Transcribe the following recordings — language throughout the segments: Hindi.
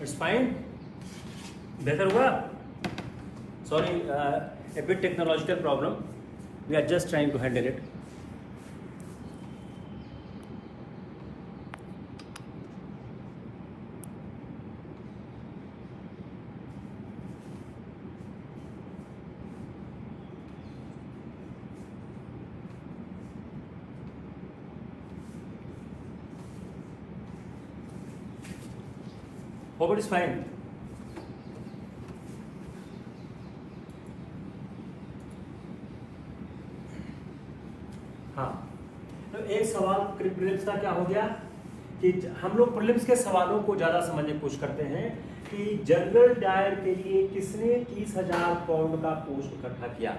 It's fine. बेहतर हुआ। Sorry, a bit technological problem. We are just trying to handle it. Hope it is fine. हाँ, तो एक सवाल प्रीलिम्स का क्या हो गया कि हम लोग प्रीलिम्स के सवालों को ज़्यादा समझने की कोशिश करते हैं कि जनरल डायर के लिए किसने 30,000 पाउंड का पोस्ट इकट्ठा किया।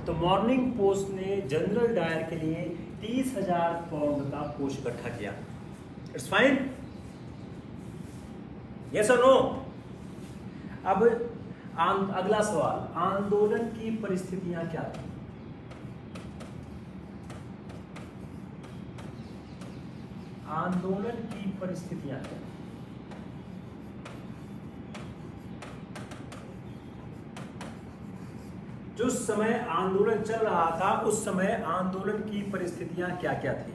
तो मॉर्निंग पोस्ट ने जनरल डायर के लिए 30,000 पाउंड का पोस्ट इकट्ठा किया। इट्स फाइन, यस और नो। अब अगला सवाल, आंदोलन की परिस्थितियां क्या थी। आंदोलन की परिस्थितियां क्या थी। जिस समय आंदोलन चल रहा था उस समय आंदोलन की परिस्थितियां क्या क्या थी।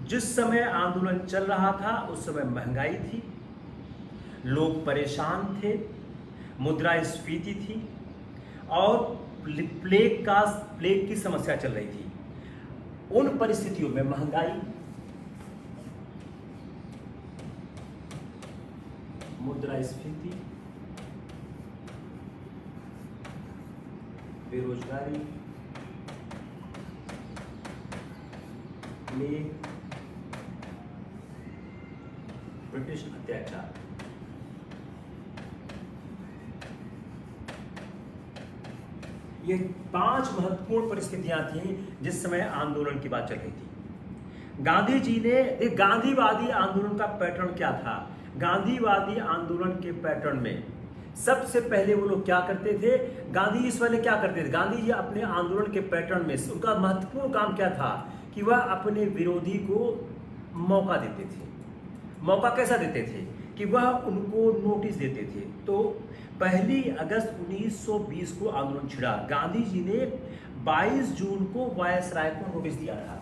जिस समय आंदोलन चल रहा था उस समय महंगाई थी, लोग परेशान थे, मुद्रास्फीति थी और प्लेग की समस्या चल रही थी। उन परिस्थितियों में महंगाई, मुद्रास्फीति, बेरोजगारी, प्लेग, ब्रिटिश अत्याचार, ये 5 महत्वपूर्ण परिस्थितियां थी जिस समय आंदोलन की बात चल रही थी। गांधी जी ने गांधीवादी आंदोलन का पैटर्न क्या था। गांधीवादी आंदोलन के पैटर्न में सबसे पहले वो लोग क्या करते थे, गांधी इस वाले क्या करते थे। गांधी जी अपने आंदोलन के पैटर्न में उनका महत्वपूर्ण काम क्या था कि वह अपने विरोधी को मौका देते थे। मौका कैसा देते थे कि वह उनको नोटिस देते थे। तो 1 अगस्त 1920 को आंदोलन छिड़ा। गांधी जी ने 22 जून को वायसराय को नोटिस दिया था।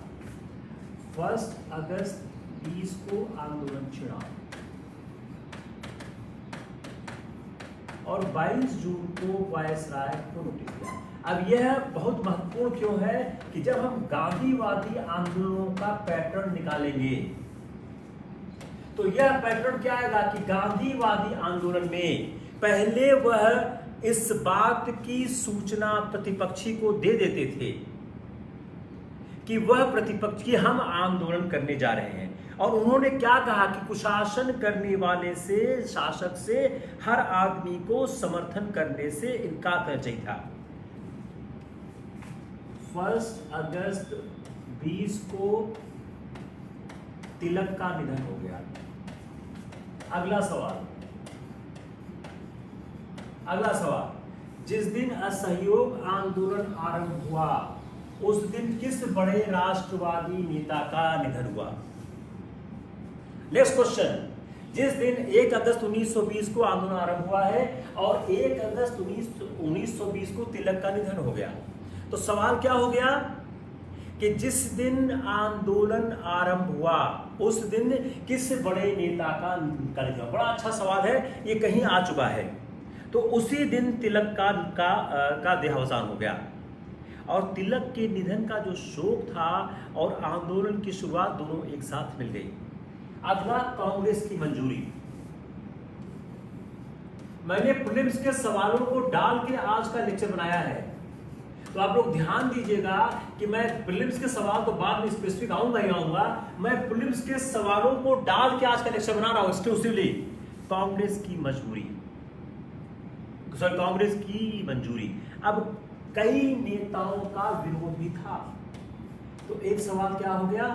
1 अगस्त 20 को आंदोलन छिड़ा और 22 जून को वायसराय को नोटिस दिया। अब यह बहुत महत्वपूर्ण क्यों है कि जब हम गांधीवादी आंदोलनों का पैटर्न निकालेंगे तो यह पैटर्न क्या आएगा कि गांधीवादी आंदोलन में पहले वह इस बात की सूचना प्रतिपक्षी को दे देते थे कि वह प्रतिपक्ष की हम आंदोलन करने जा रहे हैं। और उन्होंने क्या कहा कि कुशासन करने वाले से, शासक से हर आदमी को समर्थन करने से इनकार करना चाहिए था। 1 अगस्त 20 को तिलक का निधन हो गया। अगला सवाल, जिस दिन असहयोग आंदोलन आरंभ हुआ उस दिन किस बड़े राष्ट्रवादी नेता का निधन हुआ। नेक्स्ट क्वेश्चन, जिस दिन 1 अगस्त 1920 को आंदोलन आरंभ हुआ है और 1 अगस्त 1920 को तिलक का निधन हो गया। तो सवाल क्या हो गया कि जिस दिन आंदोलन आरंभ हुआ उस दिन किस बड़े नेता का निधन। बड़ा अच्छा सवाल है, ये कहीं आ चुका है। तो उसी दिन तिलक का देहावसान हो गया और तिलक के निधन का जो शोक था और आंदोलन की शुरुआत दोनों एक साथ मिल गई। अगला, कांग्रेस की मंजूरी। मैंने प्रीलिम्स के सवालों को डाल के आज का लेक्चर बनाया है, तो आप लोग ध्यान दीजिएगा कि मैं प्रीलिम्स के सवाल तो बाद में स्पेसिफिक आऊंगा ही आऊंगा। मैं प्रीलिम्स के सवालों को डाल के आज का लेक्चर बना रहा हूं एक्सक्लूसिवली। कांग्रेस की मंजूरी। अब कई नेताओं का विरोध भी था। तो एक सवाल क्या हो गया,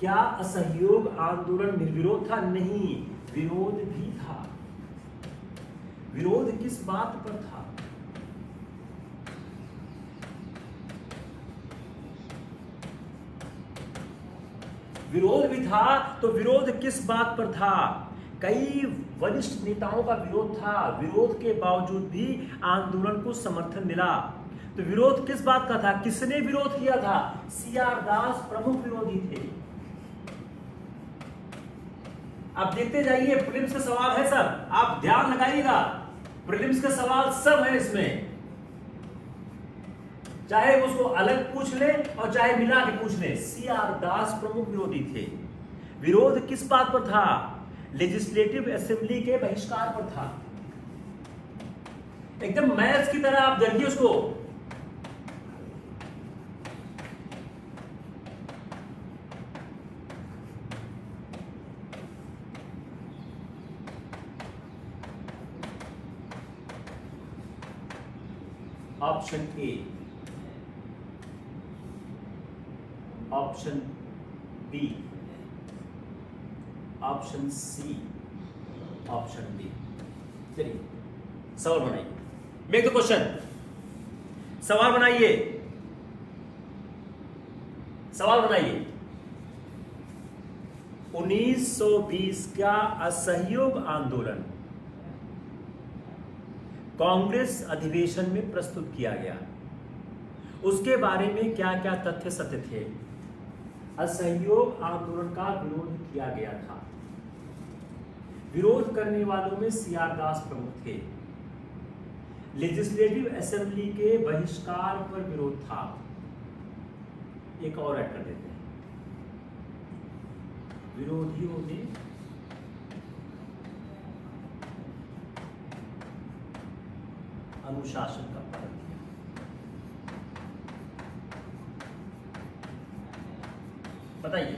क्या असहयोग आंदोलन निर्विरोध था? नहीं, विरोध भी था। विरोध किस बात पर था? विरोध भी था। तो विरोध किस बात पर था कई वरिष्ठ नेताओं का विरोध था, विरोध के बावजूद भी आंदोलन को समर्थन मिला। तो विरोध किस बात का था, किसने विरोध किया था? सीआर दास प्रमुख विरोधी थे। आप देखते जाइए, प्रीलिम्स के सवाल है सर, आप ध्यान लगाइएगा, प्रीलिम्स के सवाल सब है इसमें, चाहे उसको अलग पूछ ले और चाहे मिला के पूछ ले। सीआर दास प्रमुख विरोधी थे। विरोध किस बात पर था? लेजिस्लेटिव असेंबली के बहिष्कार पर था। एकदम मैथ्स की तरह आप देखिए उसको। Option A, option B, option C, option D. चलिए सवाल बनाइए, मेक द क्वेश्चन, सवाल बनाइए, सवाल बनाइए। 1920 का असहयोग आंदोलन कांग्रेस अधिवेशन में प्रस्तुत किया गया, उसके बारे में क्या क्या तथ्य सत्य थे? असहयोग आंदोलन का विरोध किया गया था, विरोध करने वालों में सीआर दास प्रमुख थे, लेजिस्लेटिव असेंबली के बहिष्कार पर विरोध था। एक और ऐड कर देते हैं, विरोधियों ने अनुशासन का पालन किया। बताइए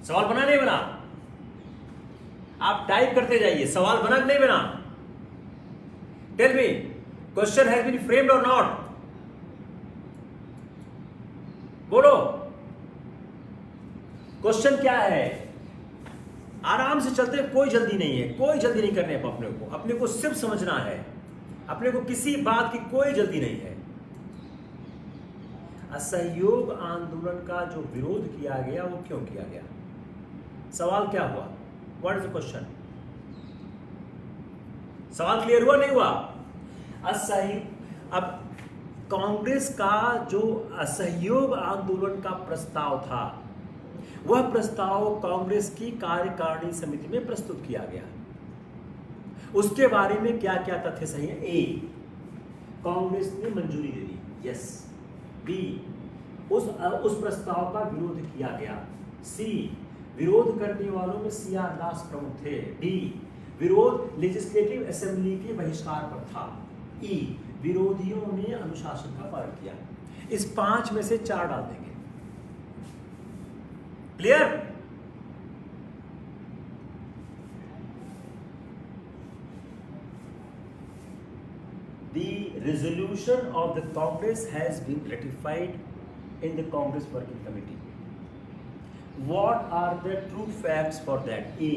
सवाल बना नहीं बना? आप टाइप करते जाइए, सवाल बना नहीं बना? Tell me, question has been framed और नॉट? बोलो क्वेश्चन क्या है? आराम से चलते हैं, कोई जल्दी नहीं है, कोई जल्दी नहीं करने अपने को सिर्फ समझना है, अपने को किसी बात की कोई जल्दी नहीं है। असहयोग आंदोलन का जो विरोध किया गया वो क्यों किया गया? सवाल क्या हुआ? What is the question? सवाल क्लियर हुआ नहीं हुआ? असहयोग, अब कांग्रेस का जो असहयोग आंदोलन का प्रस्ताव था, वह प्रस्ताव कांग्रेस की कार्यकारिणी समिति में प्रस्तुत किया गया। उसके बारे में क्या क्या तथ्य सही है? ए, कांग्रेस ने मंजूरी दे दी, यस। बी, उस प्रस्ताव का विरोध किया गया। सी, विरोध करने वालों में सीआर दास प्रमुख थे। डी, विरोध लेजिस्लेटिव असेंबली के बहिष्कार पर था। ई, विरोधियों ने अनुशासन का पालन किया। इस 5 में से 4 डाल देंगे। Clear? The resolution of the Congress has been ratified in the Congress Working Committee. What are the true facts for that? A,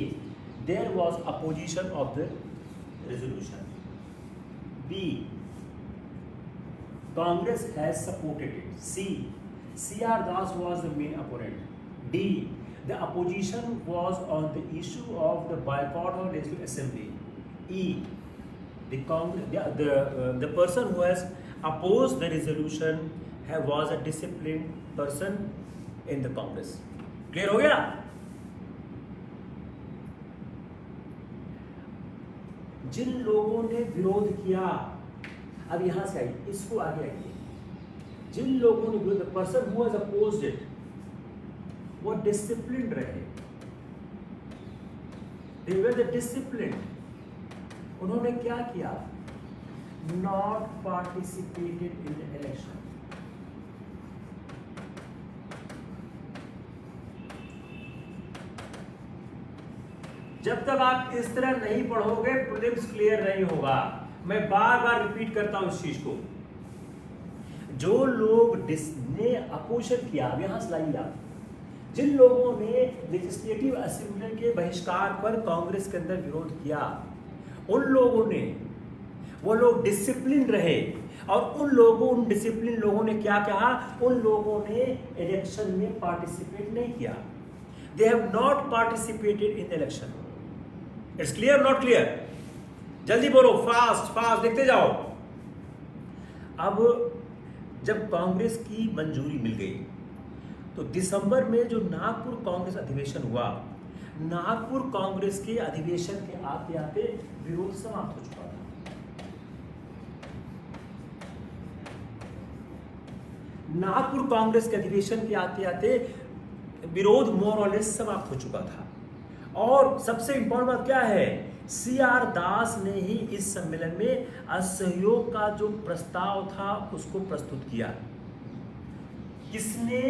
there was opposition of the resolution. B, Congress has supported it. C, C.R. Das was the main opponent. D, the opposition was on the issue of the boycott of legislative assembly. E, the person who has opposed the resolution was a disciplined person in the Congress. Clear हो गया? जिन लोगों ने विरोध किया, अब यहां से आइए, इसको आगे आइए। जिन लोगों ने विरोध, person who has opposed it, वो डिसिप्लिन रहे, they were the disciplined. उन्होंने क्या किया? Not participated in the election. जब तक आप इस तरह नहीं पढ़ोगे, प्रीलिम्स क्लियर नहीं होगा। मैं बार बार रिपीट करता हूं इस चीज को। जो लोग ने अपोजिशन किया, यहां से लाइए आप, जिन लोगों ने लेजिस्लेटिव असेंबली के बहिष्कार पर कांग्रेस के अंदर विरोध किया, उन लोगों ने, वो लोग डिसिप्लिन रहे, और उन डिसिप्लिन लोगों ने क्या कहा? उन लोगों ने इलेक्शन में पार्टिसिपेट नहीं किया। they have not participated in the election. It's clear, not clear? जल्दी बोलो, फास्ट फास्ट देखते जाओ। अब जब कांग्रेस की मंजूरी मिल गई तो दिसंबर में जो नागपुर कांग्रेस अधिवेशन हुआ, नागपुर कांग्रेस के अधिवेशन के आते आते विरोध समाप्त हो चुका था। नागपुर कांग्रेस के अधिवेशन के आते आते विरोध मोर और लेस समाप्त हो चुका था। और सबसे इंपॉर्टेंट बात क्या है, सीआर दास ने ही इस सम्मेलन में असहयोग का जो प्रस्ताव था उसको प्रस्तुत किया। किसने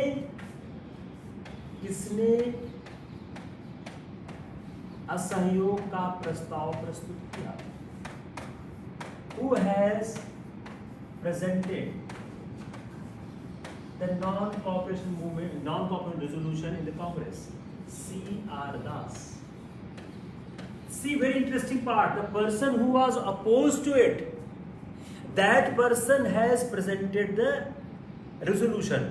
असहयोग का प्रस्ताव प्रस्तुत किया? Who has presented the non-cooperation resolution in the Congress? C.R. Das. See, very interesting part. The person who was opposed to it, that person has presented the resolution.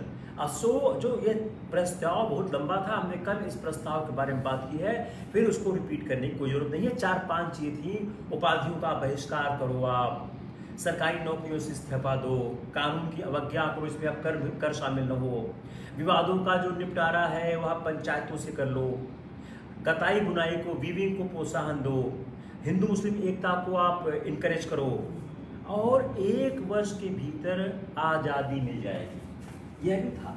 सो जो ये प्रस्ताव बहुत लंबा था, हमने कल इस प्रस्ताव के बारे में बात की है, फिर उसको रिपीट करने की कोई जरूरत नहीं है। 4-5 चीजें थी। उपाधियों का बहिष्कार करो, आप सरकारी नौकरियों से इस्तीफा दो, कानून की अवज्ञा करो, इसमें आप कर शामिल न हो, विवादों का जो निपटारा है वह पंचायतों से कर लो, कताई बुनाई को, वीविंग को प्रोत्साहन दो, हिंदू मुस्लिम एकता को आप इनकरेज करो, और 1 वर्ष के भीतर आज़ादी मिल जाएगी। यह भी था,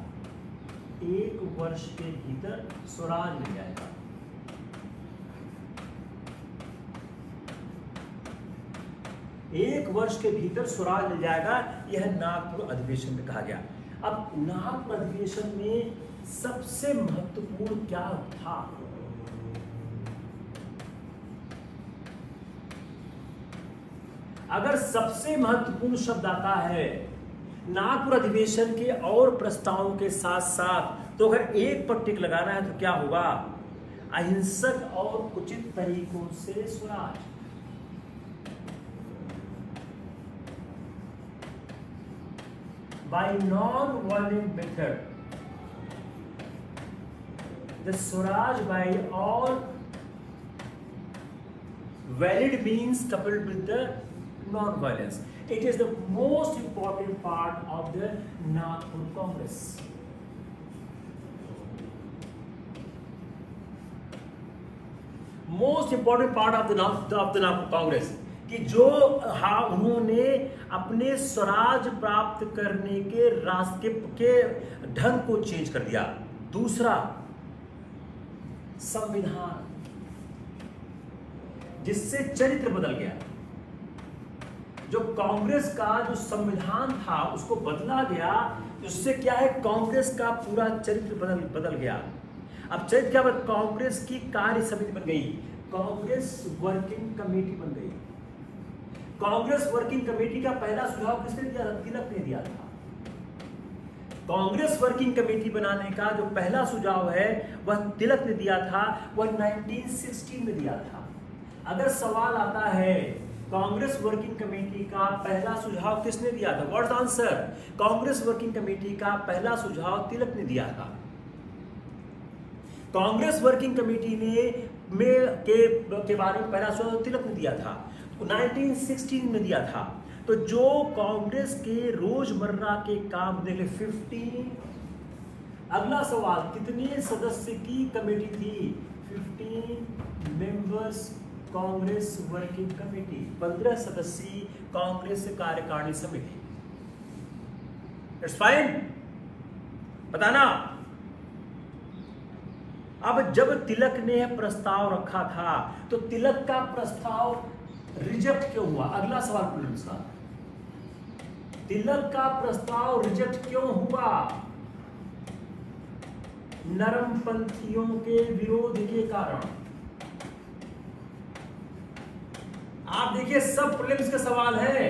1 वर्ष के भीतर स्वराज मिल जाएगा। एक वर्ष के भीतर स्वराज मिल जाएगा, यह नागपुर अधिवेशन में कहा गया। अब नागपुर अधिवेशन में सबसे महत्वपूर्ण क्या था? अगर सबसे महत्वपूर्ण शब्द आता है नागपुर अधिवेशन के और प्रस्तावों के साथ साथ, तो अगर एक पर टिक लगाना है तो क्या होगा? अहिंसक और उचित तरीकों से Swaraj. By non-violent method, the Swaraj by all valid means coupled with the non-violence. It is the most important part of the Nagpur Congress. Most important part of the Nagpur Congress. कि जो उन्होंने अपने स्वराज प्राप्त करने के रास्ते के ढंग को चेंज कर दिया। दूसरा, संविधान, जिससे चरित्र बदल गया। जो कांग्रेस का जो संविधान था उसको बदला गया, उससे क्या है, कांग्रेस का पूरा चरित्र बदल गया। अब चरित्र क्या बदला? कांग्रेस की कार्य समिति बन गई, कांग्रेस वर्किंग कमेटी बन गई। कांग्रेस वर्किंग कमेटी का पहला सुझाव किसने दिया था? तिलक ने दिया था। कांग्रेस वर्किंग कमेटी बनाने का जो पहला सुझाव है वह तिलक ने दिया था, वह 1916 में दिया था। अगर सवाल आता है कांग्रेस वर्किंग कमेटी का पहला सुझाव किसने दिया था, what is answer? Congress working committee का पहला सुझाव तिलक ने दिया था। कांग्रेस वर्किंग कमेटी के बारे में पहला सुझाव तिलक ने दिया था, 1916 में दिया था। तो जो कांग्रेस के रोजमर्रा के काम देख ले 15। अगला सवाल, कितने सदस्य की कमेटी थी? 15 मेंबर्स कांग्रेस वर्किंग कमेटी, 15 सदस्यीय कांग्रेस कार्यकारिणी समिति। इट्स फाइन, बताना। अब जब तिलक ने प्रस्ताव रखा था तो तिलक का प्रस्ताव रिजेक्ट क्यों हुआ? अगला सवाल प्लीज का, तिलक का प्रस्ताव रिजेक्ट क्यों हुआ? नरमपंथियों के विरोध के कारण। आप देखिए, सब प्रीलिम्स के सवाल है।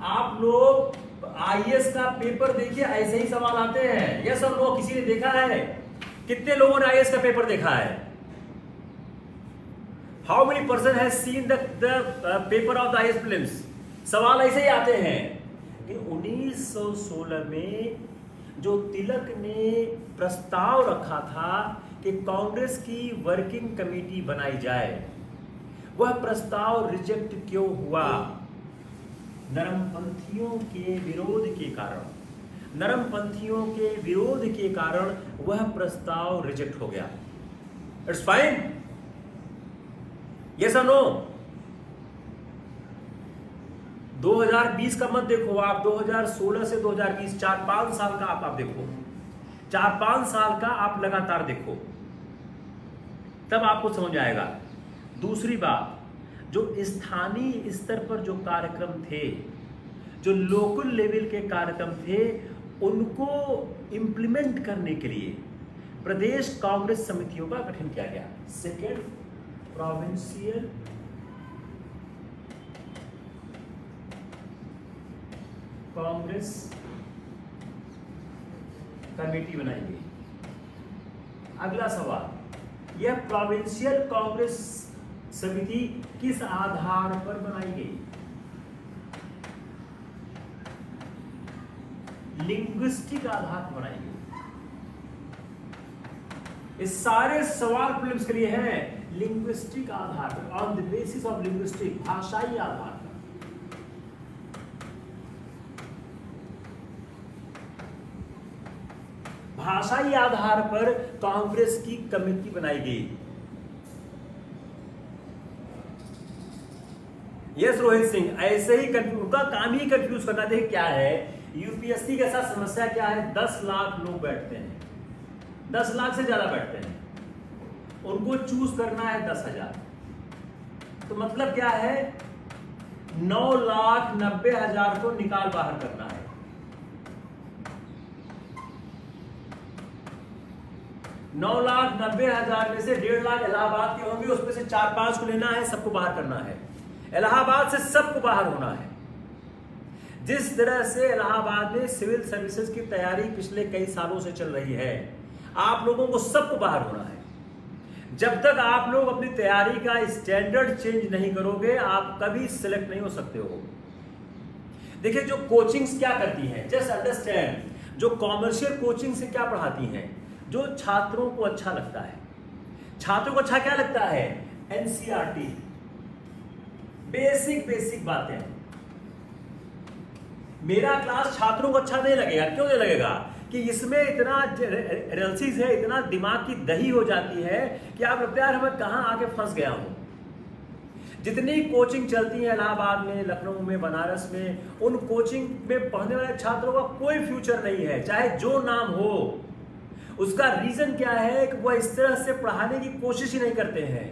आप लोग आईएएस का पेपर देखिए, ऐसे ही सवाल आते हैं। यस और नो, किसी ने देखा है? कितने लोगों ने आईएएस का पेपर देखा है? How many person has seen the paper of the IAS prelims? सवाल ऐसे ही आते हैं कि 1916 में जो तिलक ने प्रस्ताव रखा था कि कांग्रेस की वर्किंग कमेटी बनाई जाए, वह प्रस्ताव रिजेक्ट क्यों हुआ? नरमपंथियों के विरोध के कारण, नरमपंथियों के विरोध के कारण वह प्रस्ताव रिजेक्ट हो गया। इट्स फाइन, यस और नो? 2020 का मत देखो आप, 2016 से 2020 4-5 साल का आप देखो, 4-5 साल का आप लगातार देखो, तब आपको समझ आएगा। दूसरी बात, जो स्थानीय स्तर पर जो कार्यक्रम थे, जो लोकल लेवल के कार्यक्रम थे, उनको इंप्लीमेंट करने के लिए प्रदेश कांग्रेस समितियों का गठन किया गया। सेकेंड, प्रोविंशियल कांग्रेस कमेटी बनाई गई। अगला सवाल, यह प्रोविंशियल कांग्रेस समिति किस आधार पर बनाई गई? लिंग्विस्टिक आधार पर बनाई गई। इस सारे सवाल प्रीलिम्स के लिए हैं लिंग्विस्टिक आधार पर, on the basis of linguistic, भाषाई आधार पर। भाषाई आधार पर कांग्रेस की कमेटी बनाई गई। यस रोहित सिंह, ऐसे ही उनका काम ही कंफ्यूज करना। देखिए क्या है, यूपीएससी के साथ समस्या क्या है, 10 लाख लोग बैठते हैं, 10 लाख से ज्यादा बैठते हैं, उनको चूज करना है 10,000, तो मतलब क्या है, 9,90,000 को निकाल बाहर करना है। 9,90,000 में से 1.5 लाख इलाहाबाद के होंगे, उसमें से 4-5 को लेना है, सबको बाहर करना है। इलाहाबाद से सबको बाहर होना है। जिस तरह से इलाहाबाद में सिविल सर्विसेज की तैयारी पिछले कई सालों से चल रही है, आप लोगों को सबको बाहर होना है। जब तक आप लोग अपनी तैयारी का स्टैंडर्ड चेंज नहीं करोगे, आप कभी सिलेक्ट नहीं हो सकते हो। देखिए, जो कोचिंग्स क्या करती हैं, जस्ट अंडरस्टैंड, जो कॉमर्शियल कोचिंग से क्या पढ़ाती हैं, जो छात्रों को अच्छा लगता है। छात्रों को अच्छा क्या लगता है? एनसीईआरटी, बेसिक बातें। मेरा क्लास छात्रों को अच्छा नहीं लगेगा। क्यों नहीं लगेगा? कि इसमें इतना रिजल्ट है, इतना दिमाग की दही हो जाती है कि आप लगता है मैं कहां आके फंस गया हूं। जितनी कोचिंग चलती है इलाहाबाद में, लखनऊ में, बनारस में, उन कोचिंग में पढ़ने वाले छात्रों का कोई फ्यूचर नहीं है, चाहे जो नाम हो। उसका रीजन क्या है कि वह इस तरह से पढ़ाने की कोशिश ही नहीं करते हैं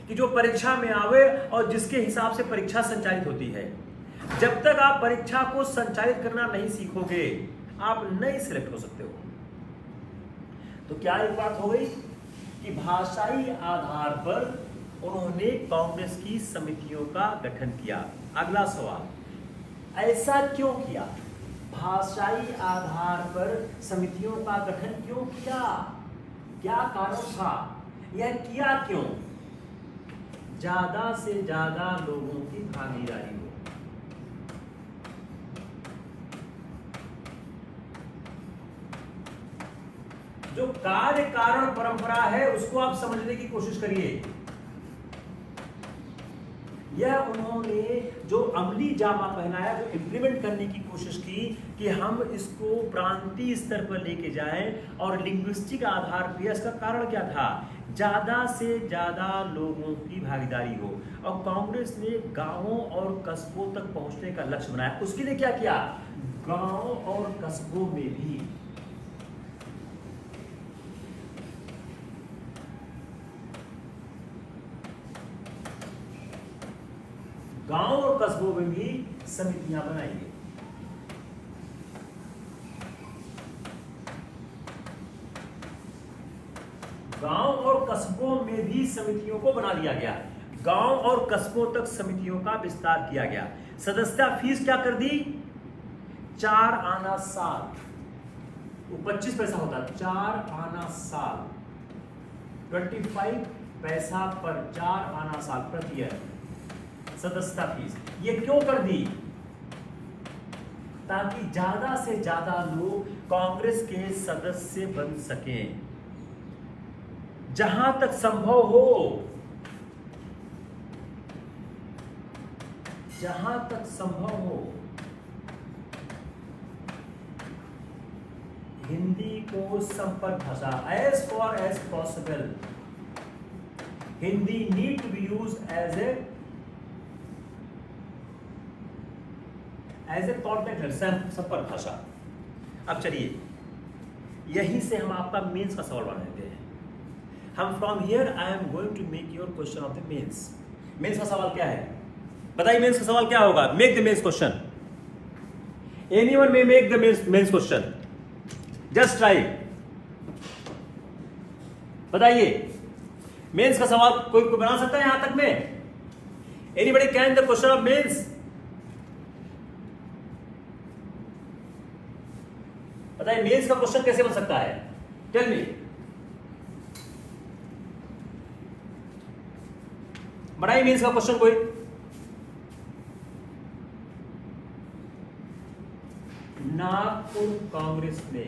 कि जो परीक्षा में आवे और जिसके हिसाब से परीक्षा संचालित होती है। जब तक आप परीक्षा को संचालित करना नहीं सीखोगे, आप नहीं सिलेक्ट हो सकते हो। तो क्या एक बात हो गई कि भाषाई आधार पर उन्होंने कांग्रेस की समितियों का गठन किया। अगला सवाल, ऐसा क्यों किया? भाषाई आधार पर समितियों का गठन क्यों किया? क्या कारण था? यह किया क्यों? ज्यादा से ज्यादा लोगों की भागीदारी हो। जो कार्य कारण परंपरा है उसको आप समझने की कोशिश करिए। यह उन्होंने जो अमली जामा पहनाया, जो इंप्लीमेंट करने की कोशिश की कि हम इसको प्रांतीय स्तर पर लेके जाएं और लिंग्विस्टिक आधार पर। इसका कारण क्या था? ज्यादा से ज्यादा लोगों की भागीदारी हो। और कांग्रेस ने गांवों और कस्बों तक पहुंचने का लक्ष्य बनाया। उसके लिए क्या किया? गांवों और कस्बों में भी गांव और कस्बों में भी समितियां बनाई गई। गांव और कस्बों में भी समितियों को बना दिया गया। गांव और कस्बों तक समितियों का विस्तार किया गया। सदस्यता फीस क्या कर दी? 4 आना साल, वो 25 पैसा होता है। 4 आना साल, 25 पैसा पर 4 आना साल प्रति ईयर सदस्यता फीस। ये क्यों कर दी? ताकि ज्यादा से ज्यादा लोग कांग्रेस के सदस्य बन सकें। जहां तक संभव हो, जहां तक संभव हो, हिंदी को संपर्क भाषा, as far as possible Hindi need to be use as a contact संपर्क भाषा। अब चलिए यहीं से हम आपका मेंस का सवाल बना देते हैं। हम from here I am going to make your question of the mains. Mains का सवाल क्या है बताइए? मेंस का सवाल क्या होगा? Make the mains question. Anyone may make the mains question, just try. बताइए मेंस का सवाल कोई बना सकता है यहां तक में? Anybody can the question of mains? बताइए मेंस का क्वेश्चन कैसे बन सकता है? Tell me. बनाइए मेंस का क्वेश्चन कोई। नागपुर कांग्रेस ने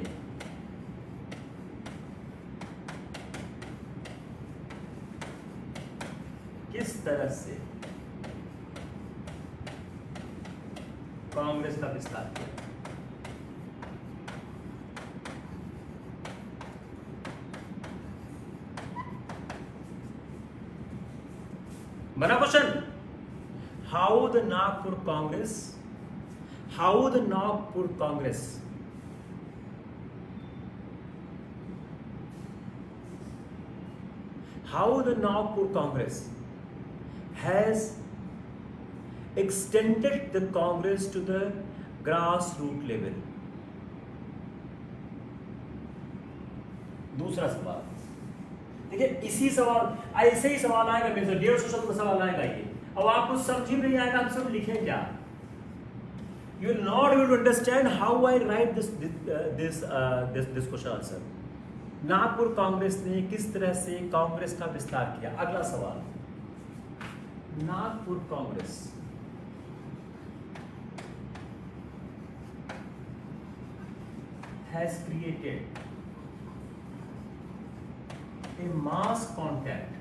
किस तरह से कांग्रेस का विस्तार किया? बना question. How the Nagpur Congress, how the Nagpur Congress how the Nagpur Congress has extended the Congress to the grassroots level। दूसरा सवाल देखिए, इसी सवाल ऐसे ही सवाल आएगा मेरे से 150 शब्द का सवाल आएगा ये। अब आपको समझ ही नहीं आएगा हम सब लिखें क्या। You will not able to understand how I write this question answer। Nagpur Congress ने किस तरह से कांग्रेस का विस्तार किया? अगला सवाल, Nagpur Congress has created a mass contact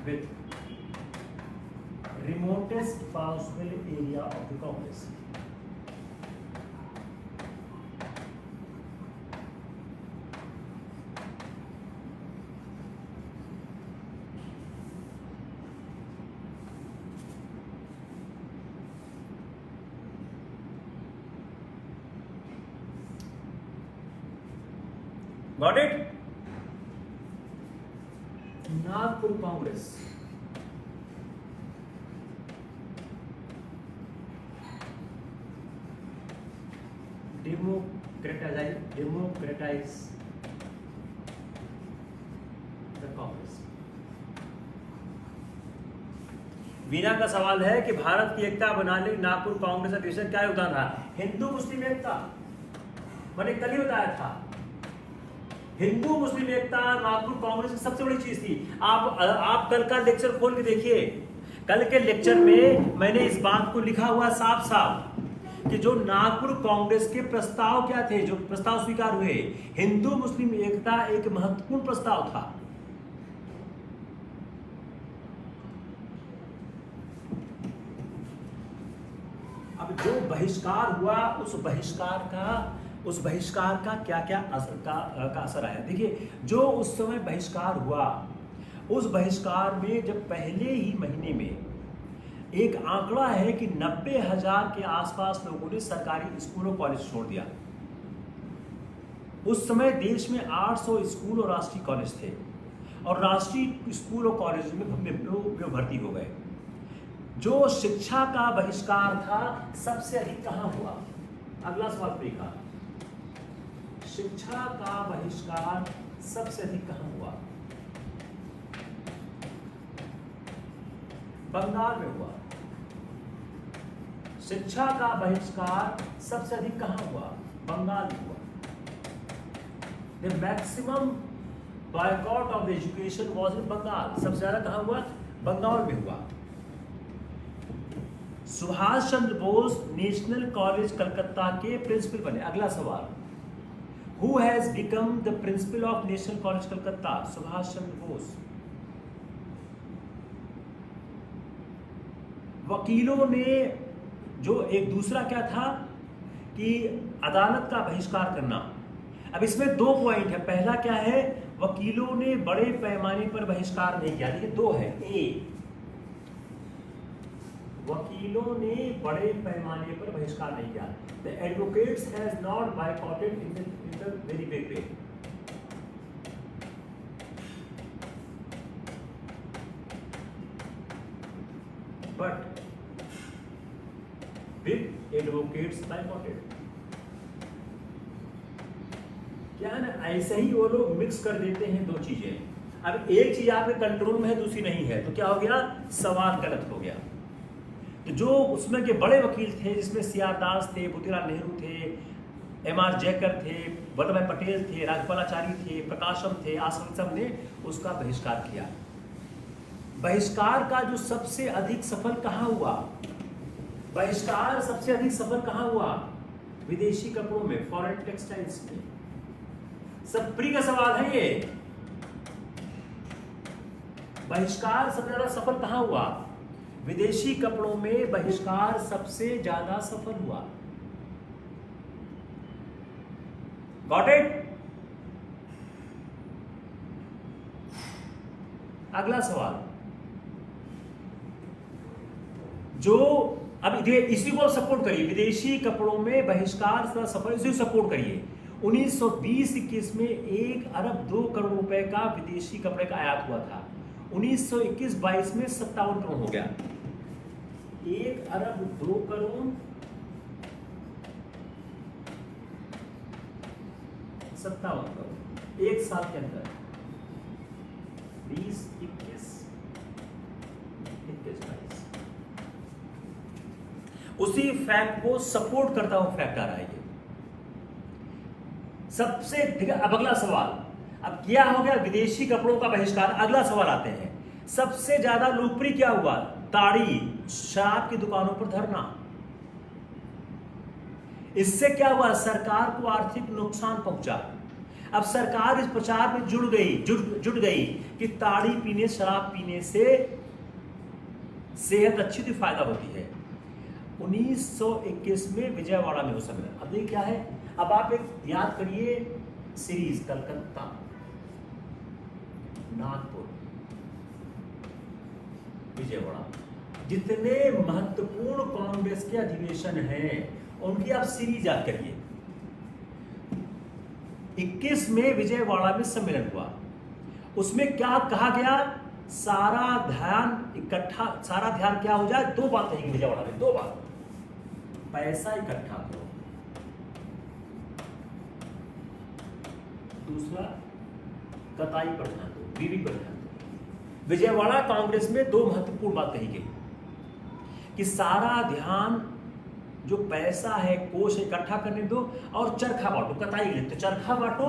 with remotest possible area of the Congress। Got it? Nagpur Congress democratise the Congress. Veena का सवाल है कि भारत की एकता बनाने नागपुर कांग्रेस अधिवेशन क्या योगदान रहा? हिंदू मुस्लिम एकता, मैंने कल ही बताया था। हिंदू मुस्लिम एकता नागपुर कांग्रेस की सबसे बड़ी चीज थी। आप कल का लेक्चर खोल के देखिए। कल के लेक्चर में मैंने इस बात को लिखा हुआ साफ साफ कि जो नागपुर कांग्रेस के प्रस्ताव क्या थे, जो प्रस्ताव स्वीकार हुए, हिंदू मुस्लिम एकता एक महत्वपूर्ण प्रस्ताव था। अब जो बहिष्कार हुआ उस बहिष्कार का क्या क्या असर आया? देखिए, जो उस समय बहिष्कार हुआ, उस बहिष्कार में जब पहले ही महीने में एक आंकड़ा है कि 90,000 के आसपास लोगों ने सरकारी स्कूल और कॉलेज छोड़ दिया। उस समय देश में 800 स्कूल और राष्ट्रीय कॉलेज थे और राष्ट्रीय स्कूल और कॉलेज में लोग भर्ती हो गए। जो शिक्षा का बहिष्कार था सबसे अधिक कहां हुआ? अगला सवाल देखा, शिक्षा का बहिष्कार सबसे अधिक कहां हुआ? बंगाल में हुआ। शिक्षा का बहिष्कार सबसे अधिक कहां हुआ? बंगाल में हुआ। The maximum boycott of the education was in Bengal. सबसे ज्यादा कहां हुआ? बंगाल में हुआ। सुभाष चंद्र बोस नेशनल कॉलेज कलकत्ता के प्रिंसिपल बने। अगला सवाल, who has become the principal of National College Calcutta? Subhash Chandra Bose. वकीलों ने जो एक दूसरा क्या था कि अदालत का बहिष्कार करना। अब इसमें दो पॉइंट है। पहला क्या है, वकीलों ने बड़े पैमाने पर बहिष्कार नहीं किया। देखिए दो है, ए वकीलों ने बड़े पैमाने पर बहिष्कार नहीं किया। The advocates has not बायकॉटेड in the very big way. But big advocates बायकॉटेड। क्या है ना, ऐसे ही वो लोग मिक्स कर देते हैं दो चीजें। अब एक चीज आपके कंट्रोल में है, दूसरी नहीं है, तो क्या हो गया, सवाल गलत हो गया। तो जो उसमें के बड़े वकील थे, जिसमें सीआर दास थे, मोतीलाल नेहरू थे, एमआर जयकर थे, वल्लभ भाई पटेल थे, राजगोपालाचारी थे, प्रकाशम थे, आसम ने उसका बहिष्कार किया। बहिष्कार का जो सबसे अधिक सफल कहाँ हुआ? बहिष्कार सबसे अधिक सफल कहाँ हुआ? विदेशी कपड़ों में, फॉरेन टेक्सटाइल्स में। सब प्री का सवाल है ये। बहिष्कार सबसे ज्यादा सफल कहां हुआ? विदेशी कपड़ों में बहिष्कार सबसे ज्यादा सफल हुआ। Got it? अगला सवाल, जो अब इसी को सपोर्ट करिए, विदेशी कपड़ों में बहिष्कार से सफल, इसी को सपोर्ट करिए। 1920-21 में 1 अरब 2 करोड़ रुपए का विदेशी कपड़े का आयात हुआ था। 1921-22 में 57 करोड़ हो गया। 1 अरब 2 करोड़ 57 करोड़ एक साल के अंदर। 20, 21, 22। उसी फैक्ट को सपोर्ट करता हुआ फैक्ट आ रहा है ये सबसे। अब अगला सवाल, अब क्या हो गया, विदेशी कपड़ों का बहिष्कार। अगला सवाल आते हैं, सबसे ज्यादा लोकप्रिय क्या हुआ? ताड़ी, शराब की दुकानों पर धरना। इससे क्या हुआ, सरकार को आर्थिक नुकसान पहुंचा। अब सरकार इस प्रचार में जुट गई कि ताड़ी पीने, शराब पीने से सेहत अच्छी तो फायदा होती है। 1921 में विजयवाड़ा में हो समय। अब ये क्या है, अब आप एक याद करिए सीरीज, कलकत्ता, नागपुर, विजयवाड़ा, जितने महत्वपूर्ण कांग्रेस के अधिवेशन हैं उनकी आप सीरीज याद करिए। 21 में विजयवाड़ा में सम्मेलन हुआ। उसमें क्या कहा गया, सारा ध्यान क्या हो जाए, दो बातें हैं विजयवाड़ा में, दो बात, पैसा इकट्ठा करो, दूसरा कताई पर ध्यान दो, बीवी पर ध्यान दो। विजयवाड़ा कांग्रेस में दो महत्वपूर्ण बात कही गई कि सारा ध्यान जो पैसा है, कोष इकट्ठा करने दो, और चरखा बांटो, कताई के लिए तो चरखा बांटो,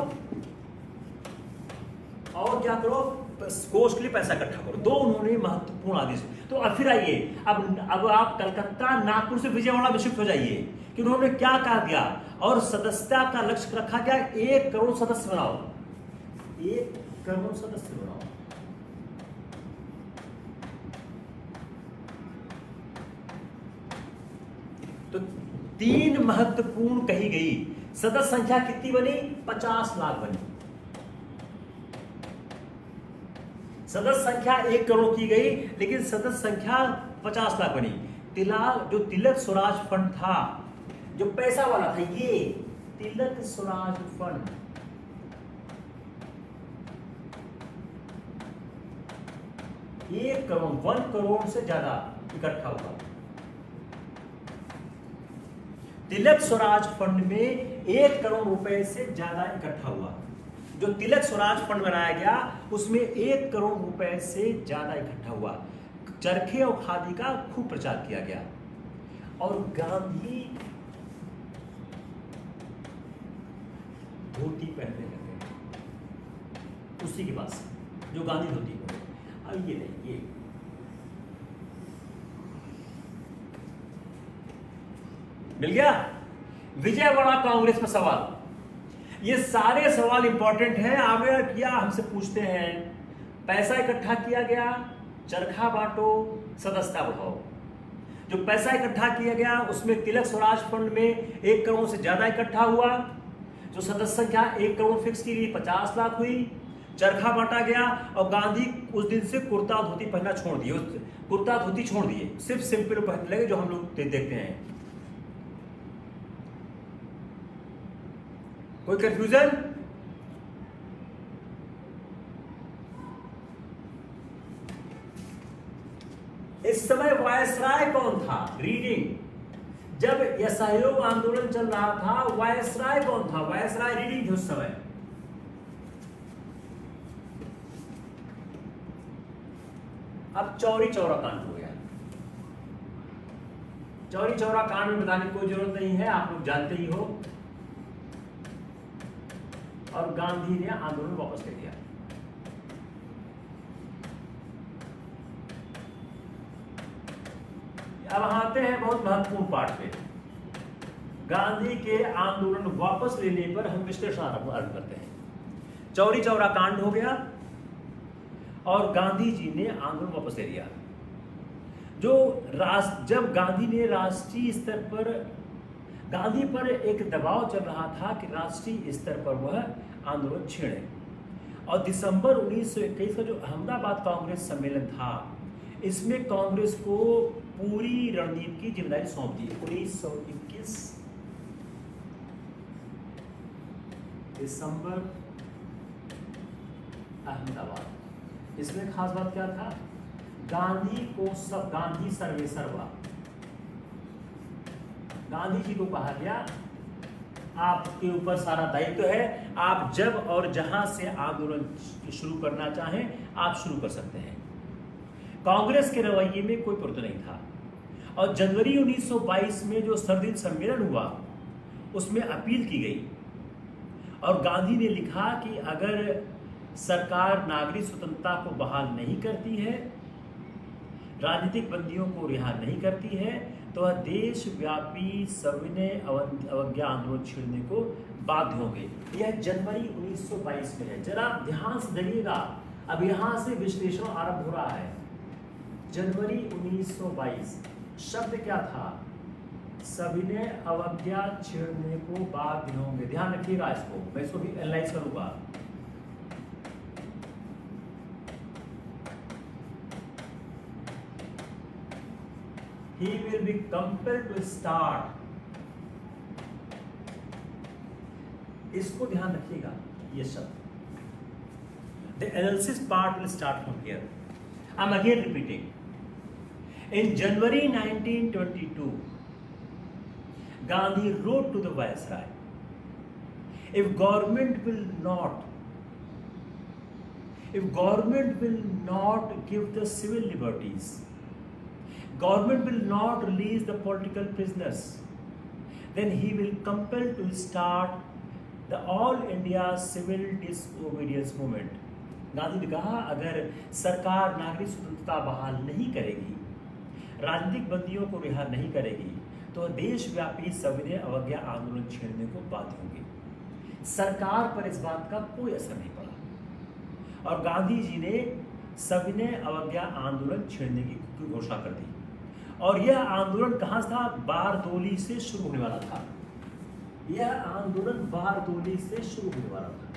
और क्या करो, कोष के लिए पैसा इकट्ठा करो। दो उन्होंने महत्वपूर्ण आदेश। तो अब फिर आइए, अब आप कलकत्ता, नागपुर से विजयवाड़ा में शिफ्ट हो जाइए कि उन्होंने क्या कहा दिया, और सदस्यता का लक्ष्य रखा गया 1 करोड़ सदस्य बनाओ, 1 करोड़ सदस्य बनाओ। तो 3 महत्वपूर्ण कही गई। सदस्य संख्या कितनी बनी, 50 लाख बनी। सदस्य संख्या 1 करोड़ की गई, लेकिन सदस्य संख्या 50 लाख बनी। जो तिलक स्वराज फंड था, जो पैसा वाला था, ये तिलक स्वराज फंड, एक करोड़, 1 करोड़ से ज्यादा इकट्ठा हुआ। तिलक स्वराज फंड में 1 करोड़ रुपए से ज्यादा इकट्ठा हुआ। जो तिलक स्वराज फंड बनाया गया उसमें 1 करोड़ रुपए से ज्यादा इकट्ठा हुआ। चरखे और खादी का खूब प्रचार किया गया, और गांधी धोती पहनने लगे उसी के पास, जो गांधी धोती को। अब ये नहीं, ये मिल गया। विजयवाड़ा कांग्रेस पर सवाल, ये सारे सवाल इंपॉर्टेंट हैं। आगे किया हमसे पूछते हैं, पैसा इकट्ठा किया गया, चरखा बांटो, सदस्यता बढ़ाओ। जो पैसा इकट्ठा किया गया उसमें तिलक स्वराज फंड में 1 करोड़ से ज्यादा इकट्ठा हुआ। जो सदस्य संख्या 1 करोड़ फिक्स की गई 50 लाख हुई। चरखा बांटा गया और गांधी उस दिन से कुर्ता धोती पहनना छोड़ दिए, कुर्ता धोती छोड़ दिए, सिर्फ सिंपल पहनने लगे जो हम लोग देखते हैं। कोई कंफ्यूजन? इस समय वायसराय कौन था? रीडिंग। जब यह सहयोग आंदोलन चल रहा था वायसराय कौन था? वायसराय रीडिंग थे उस समय। अब चौरी चौरा कांड हो गया। चौरी चौरा कांड में बताने की कोई जरूरत नहीं है, आप लोग जानते ही हो। और गांधी ने आंदोलन वापस ले लिया। अब आते हैं बहुत महत्वपूर्ण पार्ट पे। गांधी के आंदोलन वापस लेने पर हम विश्लेषण आरंभ करते हैं। चौरी चौरा कांड हो गया और गांधी जी ने आंदोलन वापस ले लिया। जब गांधी ने राष्ट्रीय स्तर पर, गांधी पर एक दबाव चल रहा था कि राष्ट्रीय स्तर पर वह आंदोलन छेड़े, और दिसंबर 1921 का जो अहमदाबाद कांग्रेस सम्मेलन था, इसमें कांग्रेस को पूरी रणनीति की जिम्मेदारी सौंप दी। 1921 दिसंबर अहमदाबाद। इसमें खास बात क्या था? गांधी सर्वे सर्वा। गांधी जी को कहा गया आपके ऊपर सारा दायित्व है, आप जब और जहां से आंदोलन शुरू करना चाहें आप शुरू कर सकते हैं। कांग्रेस के रवैये में कोई परिवर्तन नहीं था। और जनवरी 1922 में जो सर्वदिन सम्मेलन हुआ उसमें अपील की गई और गांधी ने लिखा कि अगर सरकार नागरिक स्वतंत्रता को बहाल नहीं करती है, राजनीतिक बंदियों को रिहा नहीं करती है, तो वह देशव्यापी सविनय अवज्ञा आंदोलन छेड़ने को बाध्य होंगे। यह जनवरी 1922 में है। जरा ध्यान से देखिएगा, अब यहां से विश्लेषण आरंभ हो रहा है। जनवरी 1922 शब्द क्या था? सविनय अवज्ञा छेड़ने को बाध्य होंगे। ध्यान रखिएगा इसको, मैं इसको भी एनालाइज करूंगा। He will be compelled to start. इसको ध्यान रखिएगा ये शब्द। The analysis part will start from here. I'm again repeating. In January 1922, Gandhi wrote to the Viceroy, if government will not give the civil liberties, government will not release the political prisoners, then he will compel to start the All India Civil Disobedience Movement. Gandhi ने कहा अगर सरकार नागरिक स्वतंत्रता बहाल नहीं करेगी, राजनीतिक बंदियों को रिहा नहीं करेगी, तो देशव्यापी सविनय अवज्ञा आंदोलन छेड़ने को बाध्य होंगे। सरकार पर इस बात का कोई असर नहीं पड़ा और गांधी जी ने सविनय अवज्ञा आंदोलन छेड़ने की घोषणा कर दी। और यह आंदोलन कहां था? बारदोली से शुरू होने वाला था। यह आंदोलन बारदोली से शुरू होने वाला था।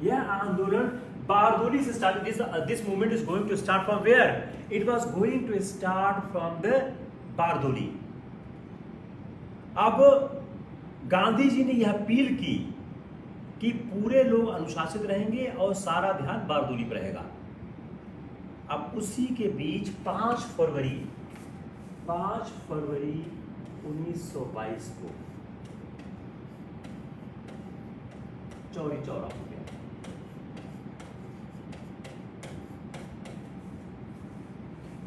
यह आंदोलन बारदोली से start. This movement is going to start from where? It was going to start from the Bardoli. अब गांधी जी ने यह अपील की कि पूरे लोग अनुशासित रहेंगे और सारा ध्यान बारदोली पर रहेगा। अब उसी के बीच 5 फरवरी 1922 को चौरी चौरा हो गया।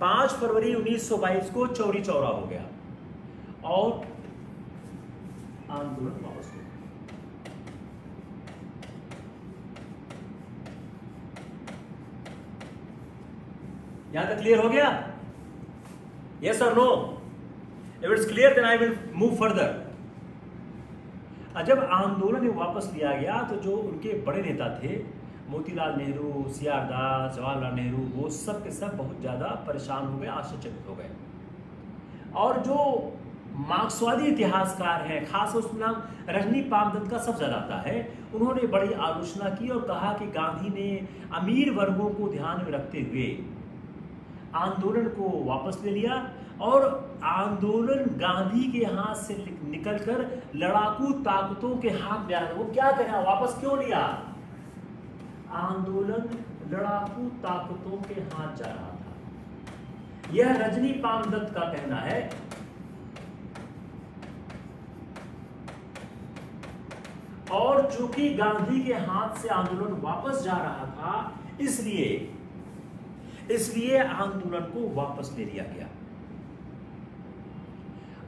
5 फरवरी 1922 को चौरी चौरा हो गया और आंदोलन वापस हो गया। यहां तक क्लियर हो गया? यस और no? If it's clear then I will move further. जब आंदोलन वापस लिया गया तो जो उनके बड़े नेता थे, मोतीलाल नेहरू, सीआर दास, जवाहरलाल नेहरू, वो सब के सब बहुत ज़्यादा परेशान हो गए, आश्चर्यचकित हो गए। और जो मार्क्सवादी इतिहासकार हैं, खास उसमें नाम रजनी पामदत्त का सब ज़्यादा आता है, उन्होंने बड़ी आलोचना की और कहा कि गांधी ने अमीर वर्गों को ध्यान में रखते हुए आंदोलन को वापस ले लिया और आंदोलन गांधी के हाथ से निकलकर लड़ाकू ताकतों के हाथ में आ रहा। वो क्या कह रहा, वापस क्यों लिया? आंदोलन लड़ाकू ताकतों के हाथ जा रहा था, यह रजनी पामदत्त का कहना है। और चूंकि गांधी के हाथ से आंदोलन वापस जा रहा था, इसलिए आंदोलन को वापस ले लिया गया।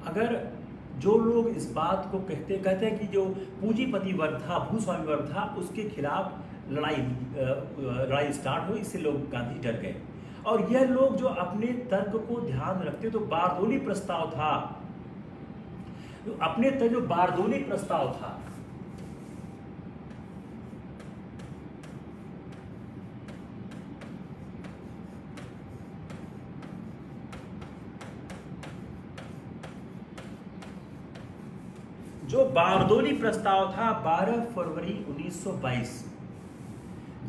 अगर जो लोग इस बात को कहते हैं कि जो पूंजीपति वर्ग था, भूस्वामी वर्ग था, उसके खिलाफ लड़ाई स्टार्ट हुई, इससे लोग गांधी डर गए। और यह लोग जो अपने तर्क को ध्यान रखते, तो बारदोली प्रस्ताव था, जो बारदोली प्रस्ताव था, जो बारदोली प्रस्ताव था 12 फरवरी 1922,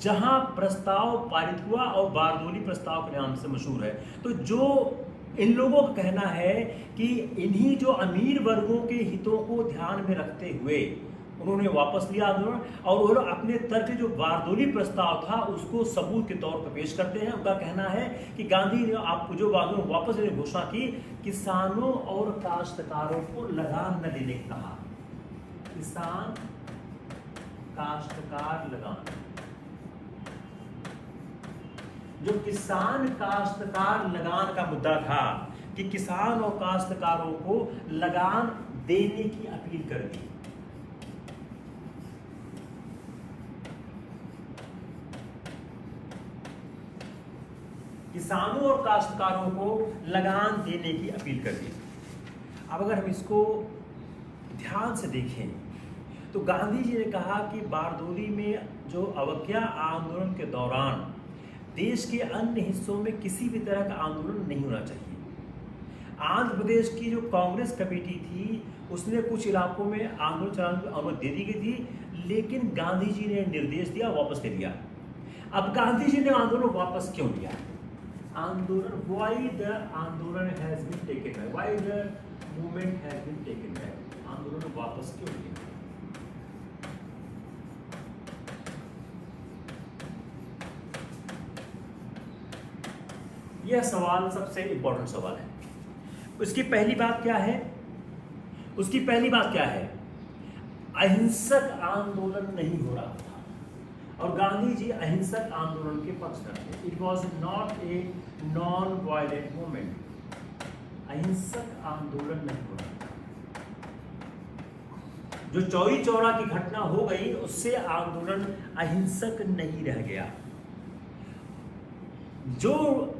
जहां प्रस्ताव पारित हुआ और बारदोली प्रस्ताव के नाम से मशहूर है। तो जो इन लोगों का कहना है कि इन्हीं जो अमीर वर्गों के हितों को ध्यान में रखते हुए उन्होंने वापस लिया आंदोलन, और वो अपने तर्क जो बारदोली प्रस्ताव था उसको सबूत के तौर पर पेश करते हैं। उनका कहना है कि गांधी ने आपको जो आंदोलन वापस लेने की घोषणा की, किसानों और काश्तकारों को लगान न देने को कहा। किसान काश्तकार लगान, जो किसान काश्तकार लगान का मुद्दा था कि किसान और काश्तकारों को लगान देने की अपील कर दी। किसानों और काश्तकारों को लगान देने की अपील कर दी। अब अगर हम इसको ध्यान से देखें तो गांधी जी ने कहा कि बारदोली में जो अवज्ञा आंदोलन के दौरान देश के अन्य हिस्सों में किसी भी तरह का आंदोलन नहीं होना चाहिए। आंध्र प्रदेश की जो कांग्रेस कमेटी थी, उसने कुछ इलाकों में आंदोलन चलाने की अनुमति दे दी गई थी, लेकिन गांधी जी ने निर्देश दिया, वापस ले लिया। अब गांधी जी ने आंदोलन वापस क्यों लिया? आंदोलन, व्हाई द आंदोलन has been taken back, why the movement has been taken back, आंदोलन वापस क्यों लिया? यह सवाल सबसे इंपॉर्टेंट सवाल है। उसकी पहली बात क्या है? अहिंसक आंदोलन नहीं हो रहा था और गांधी जी अहिंसक आंदोलन के पक्षधर थे। It was not a non violent movement. अहिंसक आंदोलन नहीं हो रहा था। जो चौरी चौरा की घटना हो गई, उससे आंदोलन अहिंसक नहीं रह गया। जो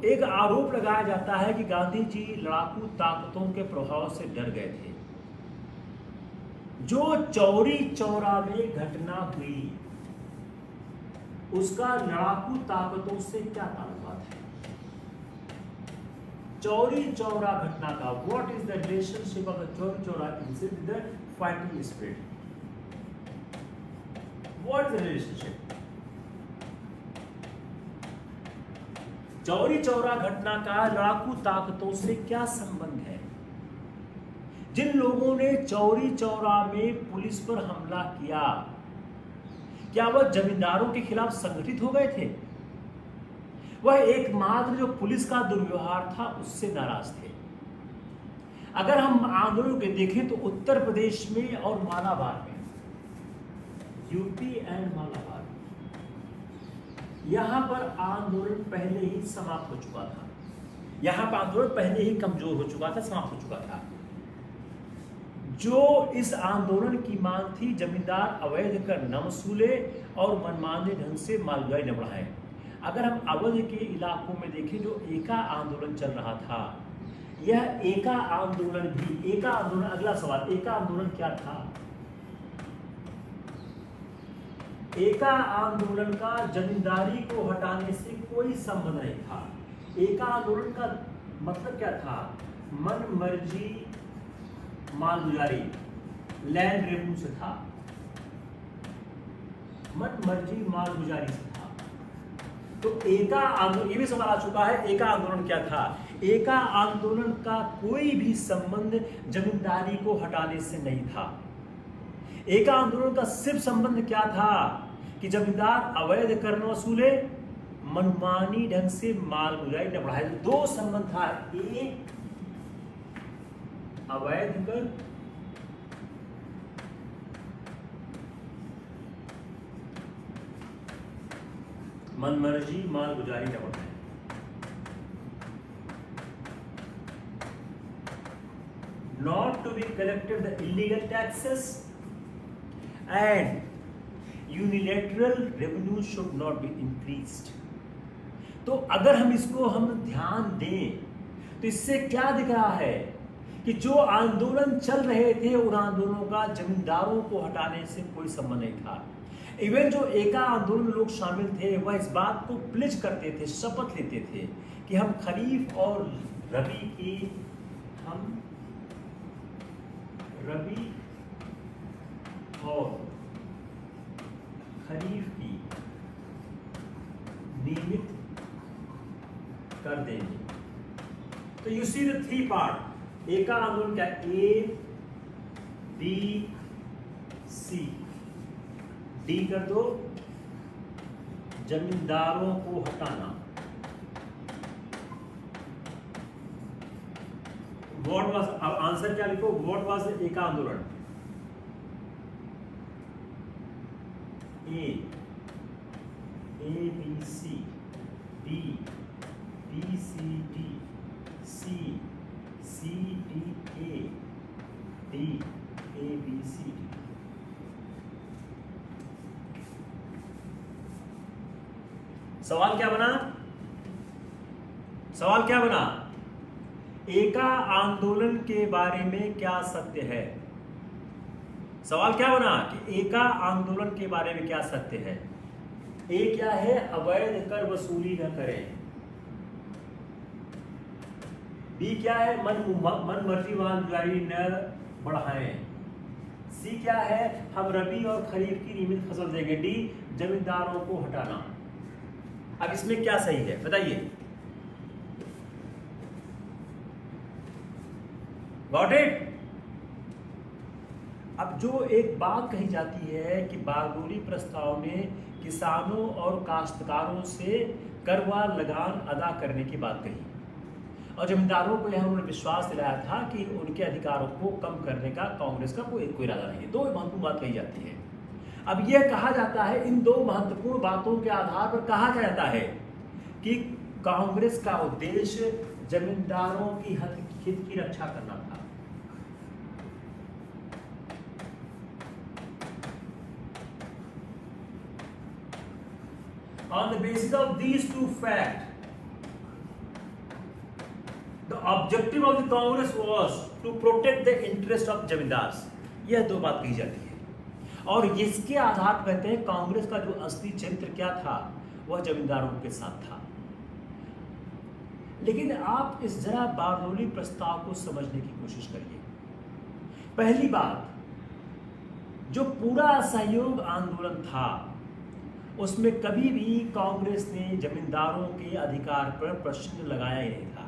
एक आरोप लगाया जाता है कि गांधी जी लड़ाकू ताकतों के प्रभाव से डर गए थे। जो चौरी चौरा में घटना हुई, उसका लड़ाकू ताकतों से क्या ताल्लुकात है? चौरी चौरा घटना का what is the relationship of the Chauri Chaura incident with the fighting spirit? What is the relationship? Chauri Chaura घटना का लड़ाकू ताकतों से क्या संबंध है? जिन लोगों ने चौरी चौरा में पुलिस पर हमला किया, क्या वह जमींदारों के खिलाफ संगठित हो गए थे? वह एकमात्र जो पुलिस का दुर्व्यवहार था उससे नाराज थे। अगर हम आंदोलन के देखें तो उत्तर प्रदेश में और मालाबार में, यूपी एंड मालाबार, यहां पर आंदोलन पहले ही समाप्त हो चुका था। यहां पर आंदोलन पहले ही कमजोर हो चुका था, समाप्त हो चुका था। जो इस आंदोलन की मांग थी, जमींदार अवैध कर न वसूले और मनमाने ढंग से मालगाड़ी न बढ़ाएं। अगर हम अवध के इलाकों में देखें जो एका आंदोलन चल रहा था, यह एका आंदोलन भी, एका आंदोलन, अगला सवाल, एका आंदोलन क्या था? एका आंदोलन का जमींदारी को हटाने से कोई संबंध नहीं था। एका आंदोलन का मतलब क्या था? मन मर्जी मालगुजारी, लैंड रेवेन्यू से था, मन मर्जी मालगुजारी से था। तो एका आंदोलन, ये भी सवाल आ चुका है, एका आंदोलन क्या था? एका आंदोलन का कोई भी संबंध जमींदारी को हटाने से नहीं था। एका आंदोलन का सिर्फ संबंध क्या था कि जमींदार अवैध कर न वसूले, मनमानी ढंग से मालगुजारी न बढ़ाए। दो संबंध था, एक अवैध कर, मनमर्जी मालगुजारी न बढ़ाए। Not to be collected the illegal taxes and unilateral revenue should not be increased। तो अगर हम इसको ध्यान दें तो इससे क्या दिख रहा है कि जो आंदोलन चल रहे थे उन आंदोलनों का जमींदारों को हटाने से कोई संबंध नहीं था। इवन जो एका आंदोलन में लोग शामिल थे वह इस बात को प्लेज करते थे, शपथ लेते थे कि हम खरीफ और रबी की, हम रबी और खरीफ की नियमित कर देंगे। तो you see the three part, एका आंदोलन क्या? ए बी सी, डी कर दो, जमींदारों को हटाना। व्हाट वाज, अब आंसर क्या लिखो? व्हाट वाज एका आंदोलन? A B C, B C D, C D A, D A B C D. सवाल क्या बना? सवाल क्या बना? एका आंदोलन के बारे में क्या सत्य है? सवाल क्या बना कि एका आंदोलन के बारे में क्या सत्य है? ए क्या है? अवैध कर वसूली न करें। बी क्या है? मन मर्जी मालगुजारी न बढ़ाएं। सी क्या है? हम रबी और खरीफ की नियमित फसल देंगे। डी, जमींदारों को हटाना। अब इसमें क्या सही है बताइए? Got it? अब जो एक बात कही जाती है कि बारदोली प्रस्ताव में किसानों और काश्तकारों से कर व लगान अदा करने की बात कही और जमींदारों को यह उन्होंने विश्वास दिलाया था कि उनके अधिकारों को कम करने का कांग्रेस का कोई इरादा नहीं है। दो महत्वपूर्ण बात कही जाती है। अब यह कहा जाता है, इन दो महत्वपूर्ण बातों के आधार पर कहा जाता है कि कांग्रेस का उद्देश्य जमींदारों की हित की रक्षा करना था। On the basis of these two facts, the objective of the Congress was to protect the interest of zamindars. यह दो बात कही जाती है और इसके आधार पर कहते हैं कांग्रेस का जो असली चरित्र क्या था वह जमींदारों के साथ था। लेकिन आप इस जरा बारदोली प्रस्ताव को समझने की कोशिश करिए। पहली बात, जो पूरा असहयोग आंदोलन था उसमें कभी भी कांग्रेस ने जमींदारों के अधिकार पर प्रश्न लगाया ही नहीं था।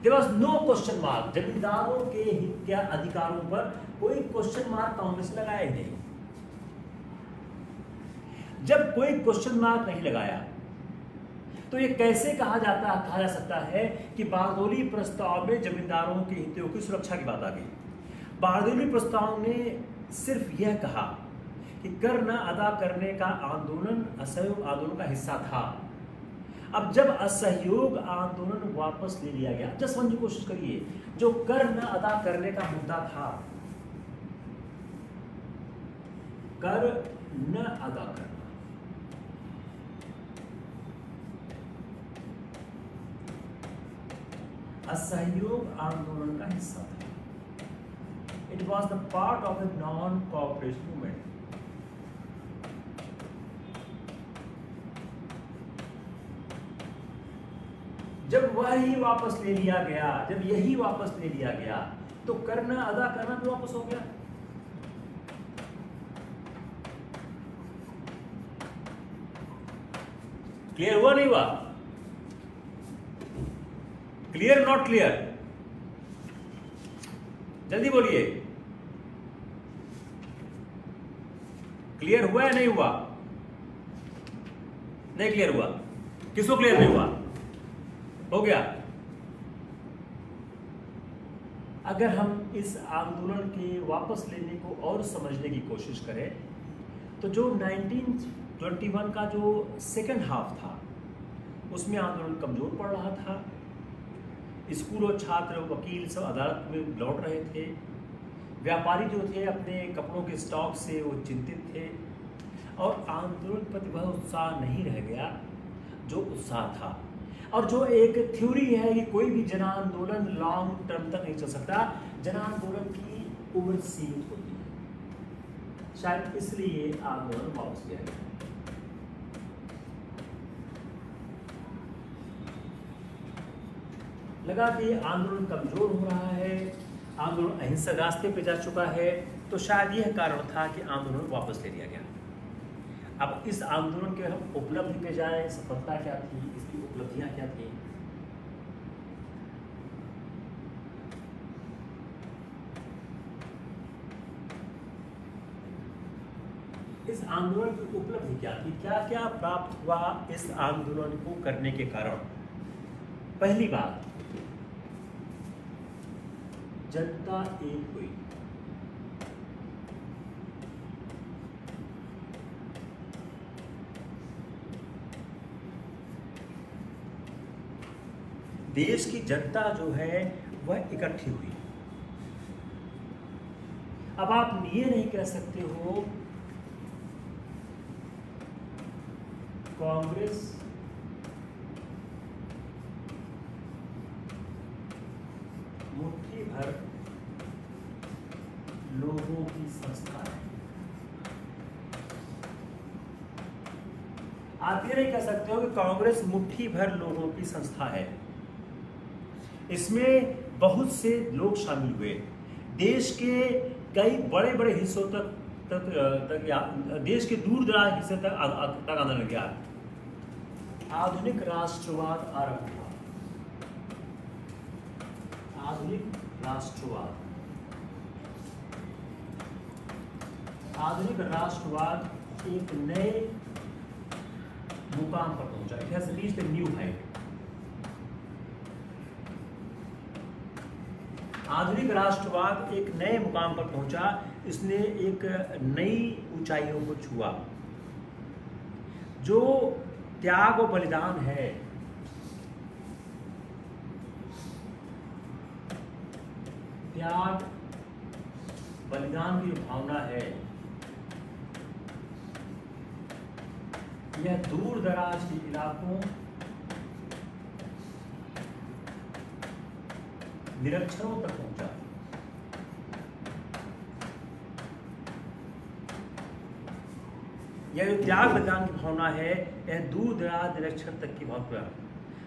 There was no question mark. जमींदारों के हित के अधिकारों पर कोई क्वेश्चन मार्क कांग्रेस ने लगाया ही नहीं। जब कोई क्वेश्चन मार्क नहीं लगाया तो ये कैसे कहा जा सकता है कि बारदोली प्रस्ताव में जमींदारों के हितों की सुरक्षा की बात आ गई? बारदोली प्रस्ताव ने सिर्फ यह कहा कि कर न अदा करने का आंदोलन असहयोग आंदोलन का हिस्सा था। अब जब असहयोग आंदोलन वापस ले लिया गया, जस्ट समझने की कोशिश करिए, जो कर न अदा करने का मुद्दा था, कर न अदा करना, असहयोग आंदोलन का हिस्सा था। It was the part of a non cooperation movement. जब वही वापस ले लिया गया, जब यही वापस ले लिया गया, तो करना अदा करना भी वापस हो गया। क्लियर हुआ नहीं हुआ? Clear not clear? जल्दी बोलिए, क्लियर हुआ या नहीं हुआ? नहीं क्लियर हुआ? किसको क्लियर नहीं हुआ? हो गया? अगर हम इस आंदोलन के वापस लेने को और समझने की कोशिश करें, तो जो 1921 का जो सेकेंड हाफ था, उसमें आंदोलन कमजोर पड़ रहा था। स्कूल और छात्र, वकील सब अदालत में लौट रहे थे। व्यापारी जो थे अपने कपड़ों के स्टॉक से वो चिंतित थे, और आंदोलन प्रति वह उत्साह नहीं रह गया जो उत्साह था। और जो एक थ्योरी है कि कोई भी जन आंदोलन लॉन्ग टर्म तक नहीं चल सकता, जन आंदोलन की उम्र सीमित होती है, शायद इसलिए आंदोलन वापस लिया गया। लगा कि आंदोलन कमजोर हो रहा है, आंदोलन अहिंसक रास्ते पे जा चुका है, तो शायद यह कारण था कि आंदोलन वापस ले लिया गया। अब इस आंदोलन के हम उपलब्धि पे जाए, सफलता क्या थी, इसकी उपलब्धियां क्या थी। इस आंदोलन की उपलब्धि क्या थी, क्या क्या प्राप्त हुआ इस आंदोलन को करने के कारण? पहली बात, जनता एक हुई। देश की जनता जो है वह इकट्ठी हुई। अब आप ये नहीं कह सकते हो कांग्रेस मुट्ठी भर लोगों की संस्था है। आप ये नहीं कह सकते हो कि कांग्रेस मुट्ठी भर लोगों की संस्था है। इसमें बहुत से लोग शामिल हुए, देश के कई बड़े बड़े हिस्सों तक देश के दूर दराज हिस्से तक आंदोलन गया। आधुनिक राष्ट्रवाद आरंभ हुआ। आधुनिक राष्ट्रवाद, आधुनिक राष्ट्रवाद एक नए मुकाम पर पहुंचा। It has reached a new height. आधुनिक राष्ट्रवाद एक नए मुकाम पर पहुंचा, इसने एक नई ऊंचाइयों को छुआ। जो त्याग और बलिदान है, त्याग बलिदान की भावना है, यह दूर दराज के इलाकों, निरक्षरों तक पहुंचा। यह जो त्याग बलिदान की भावना है, यह दूर दराज निरक्षर तक की भावना।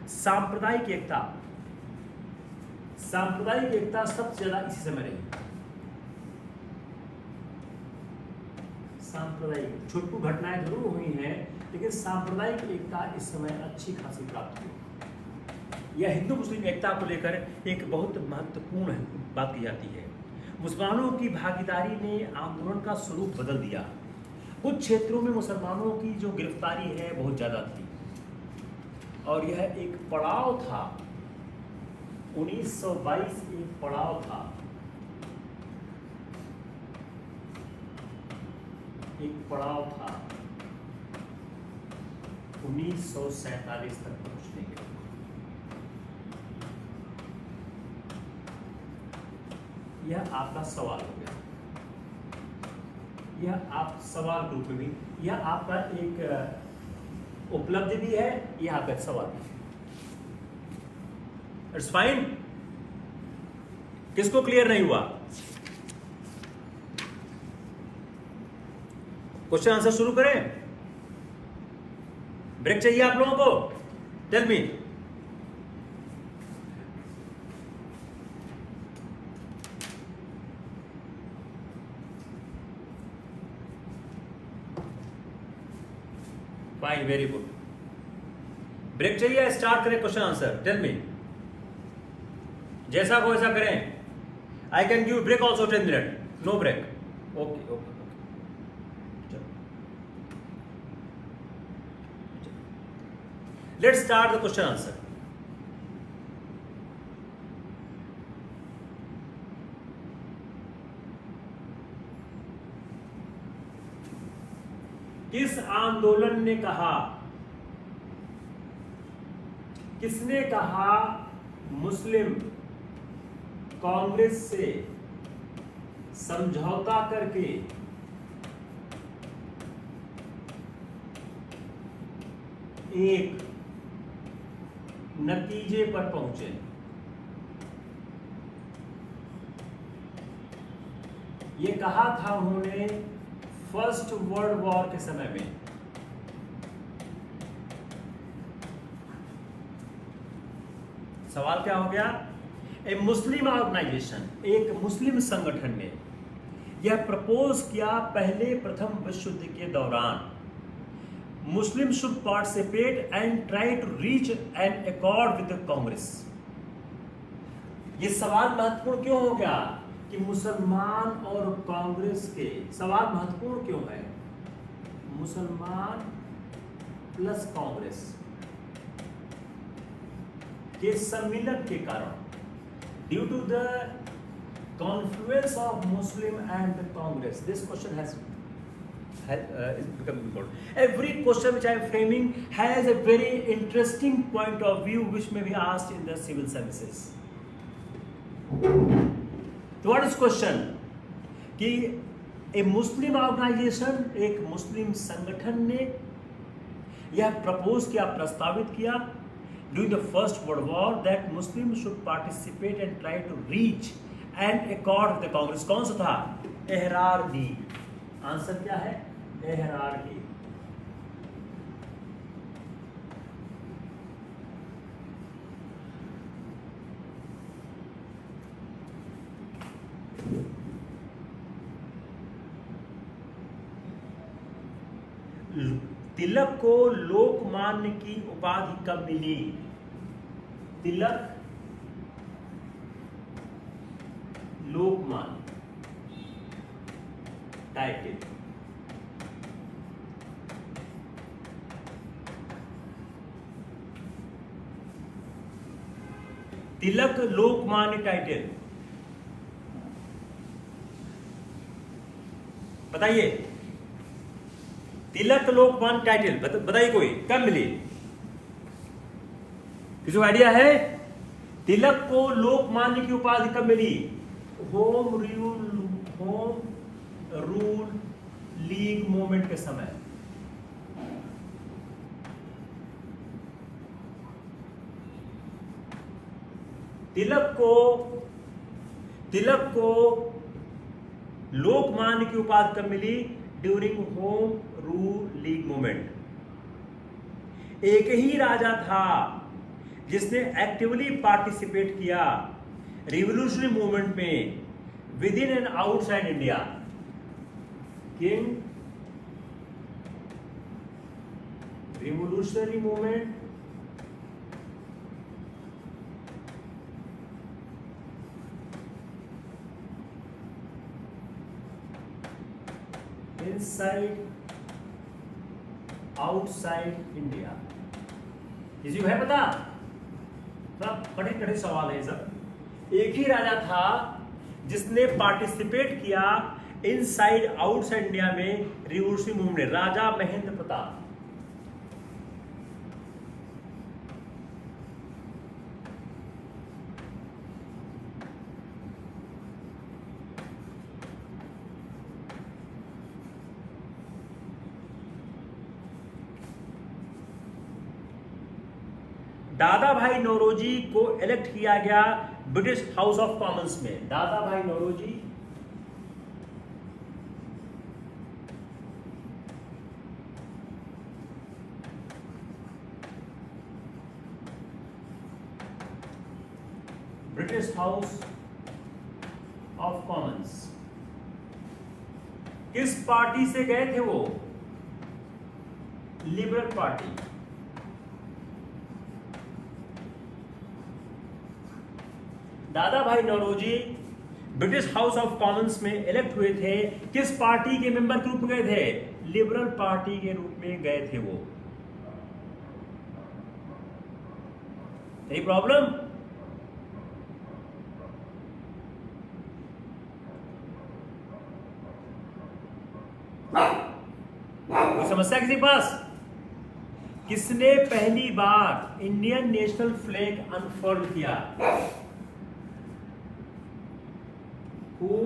सांप्रदायिक एकता, सांप्रदायिक एकता सबसे ज्यादा इसी समय रही। सांप्रदायिक छुटपुट घटनाएं जरूर हुई हैं, लेकिन सांप्रदायिक एकता इस समय अच्छी खासी प्राप्त हुई। यह हिंदू मुस्लिम एकता को लेकर एक बहुत महत्वपूर्ण बात की जाती है। मुसलमानों की भागीदारी ने आंदोलन का स्वरूप बदल दिया। कुछ क्षेत्रों में मुसलमानों की जो गिरफ्तारी है बहुत ज़्यादा थी, और यह एक पड़ाव था। 1922 एक पड़ाव था, एक पड़ाव था 1947 तक पहुंचने के। यह आपका सवाल हो गया, यह आप सवाल के रूप में भी, यह आपका एक उपलब्धि भी है, यह आपका एक सवाल भी है। It's fine. किसको क्लियर नहीं हुआ? क्वेश्चन आंसर शुरू करें? ब्रेक चाहिए आप लोगों को? Tell me. Fine, very good. Break चाहिए? स्टार्ट करें क्वेश्चन आंसर। Tell me. जैसा को ऐसा करें। I can give break also 10 minute, no break. Okay okay. Let's start the question answer. किस आंदोलन ने कहा, किसने कहा मुस्लिम कांग्रेस से समझौता करके एक नतीजे पर पहुंचे? ये कहा था उन्होंने फर्स्ट वर्ल्ड वॉर के समय में। सवाल क्या हो गया? ए मुस्लिम ऑर्गेनाइजेशन, एक मुस्लिम संगठन ने यह प्रपोज किया पहले प्रथम विश्व युद्ध के दौरान, Muslim should participate and try to reach an accord with the Congress. यह सवाल महत्वपूर्ण क्यों हो गया कि मुसलमान और कांग्रेस के, सवाल महत्वपूर्ण क्यों है? मुसलमान प्लस कांग्रेस के सम्मिलन के कारण, due to the confluence of Muslim and the Congress, this question has become important. Every question which I am framing has a very interesting point of view which may be asked in the civil services. So what is question? कि a Muslim organization, एक मुस्लिम संगठन ने यह प्रपोज किया, प्रस्तावित किया during the first world war that Muslims should participate and try to reach and accord with the Congress. कौन सा था? एहरार डी। आंसर क्या है? एहरार डी। तिलक को लोकमान्य की उपाधि कब मिली? तिलक लोकमान्य टाइटल। तिलक लोकमान्य टाइटल बताइए। तिलक लोकमान्य टाइटल बताइए कोई, कब मिली? किसी को आइडिया है? तिलक को लोकमान्य की उपाधि कब मिली? होम रूल लीग मूवमेंट के समय। तिलक को लोकमान्य की उपाधि कब मिली? During Home Rule League movement. एक ही राजा था जिसने एक्टिवली पार्टिसिपेट किया रिवॉल्यूशनरी मूवमेंट में within and outside India. King revolutionary movement inside outside India. किसी को है पता? सब कठिन कठिन सवाल है सब। एक ही राजा था जिसने पार्टिसिपेट किया इनसाइड आउटसाइड इंडिया में रिवॉल्यूशनरी मूवमेंट, राजा महेंद्र प्रताप। दादा भाई नौरोजी को इलेक्ट किया गया ब्रिटिश हाउस ऑफ कॉमन्स में। Dadabhai Naoroji British House of Commons. किस पार्टी से गए थे वो? Liberal party. Dadabhai Naoroji British House of Commons में इलेक्ट हुए थे। किस पार्टी के मेंबर के रूप में गए थे? लिबरल पार्टी के रूप में गए थे वो। प्रॉब्लम? कोई समस्या किसी के पास? किसने पहली बार इंडियन नेशनल फ्लैग अनफर्ल किया? Who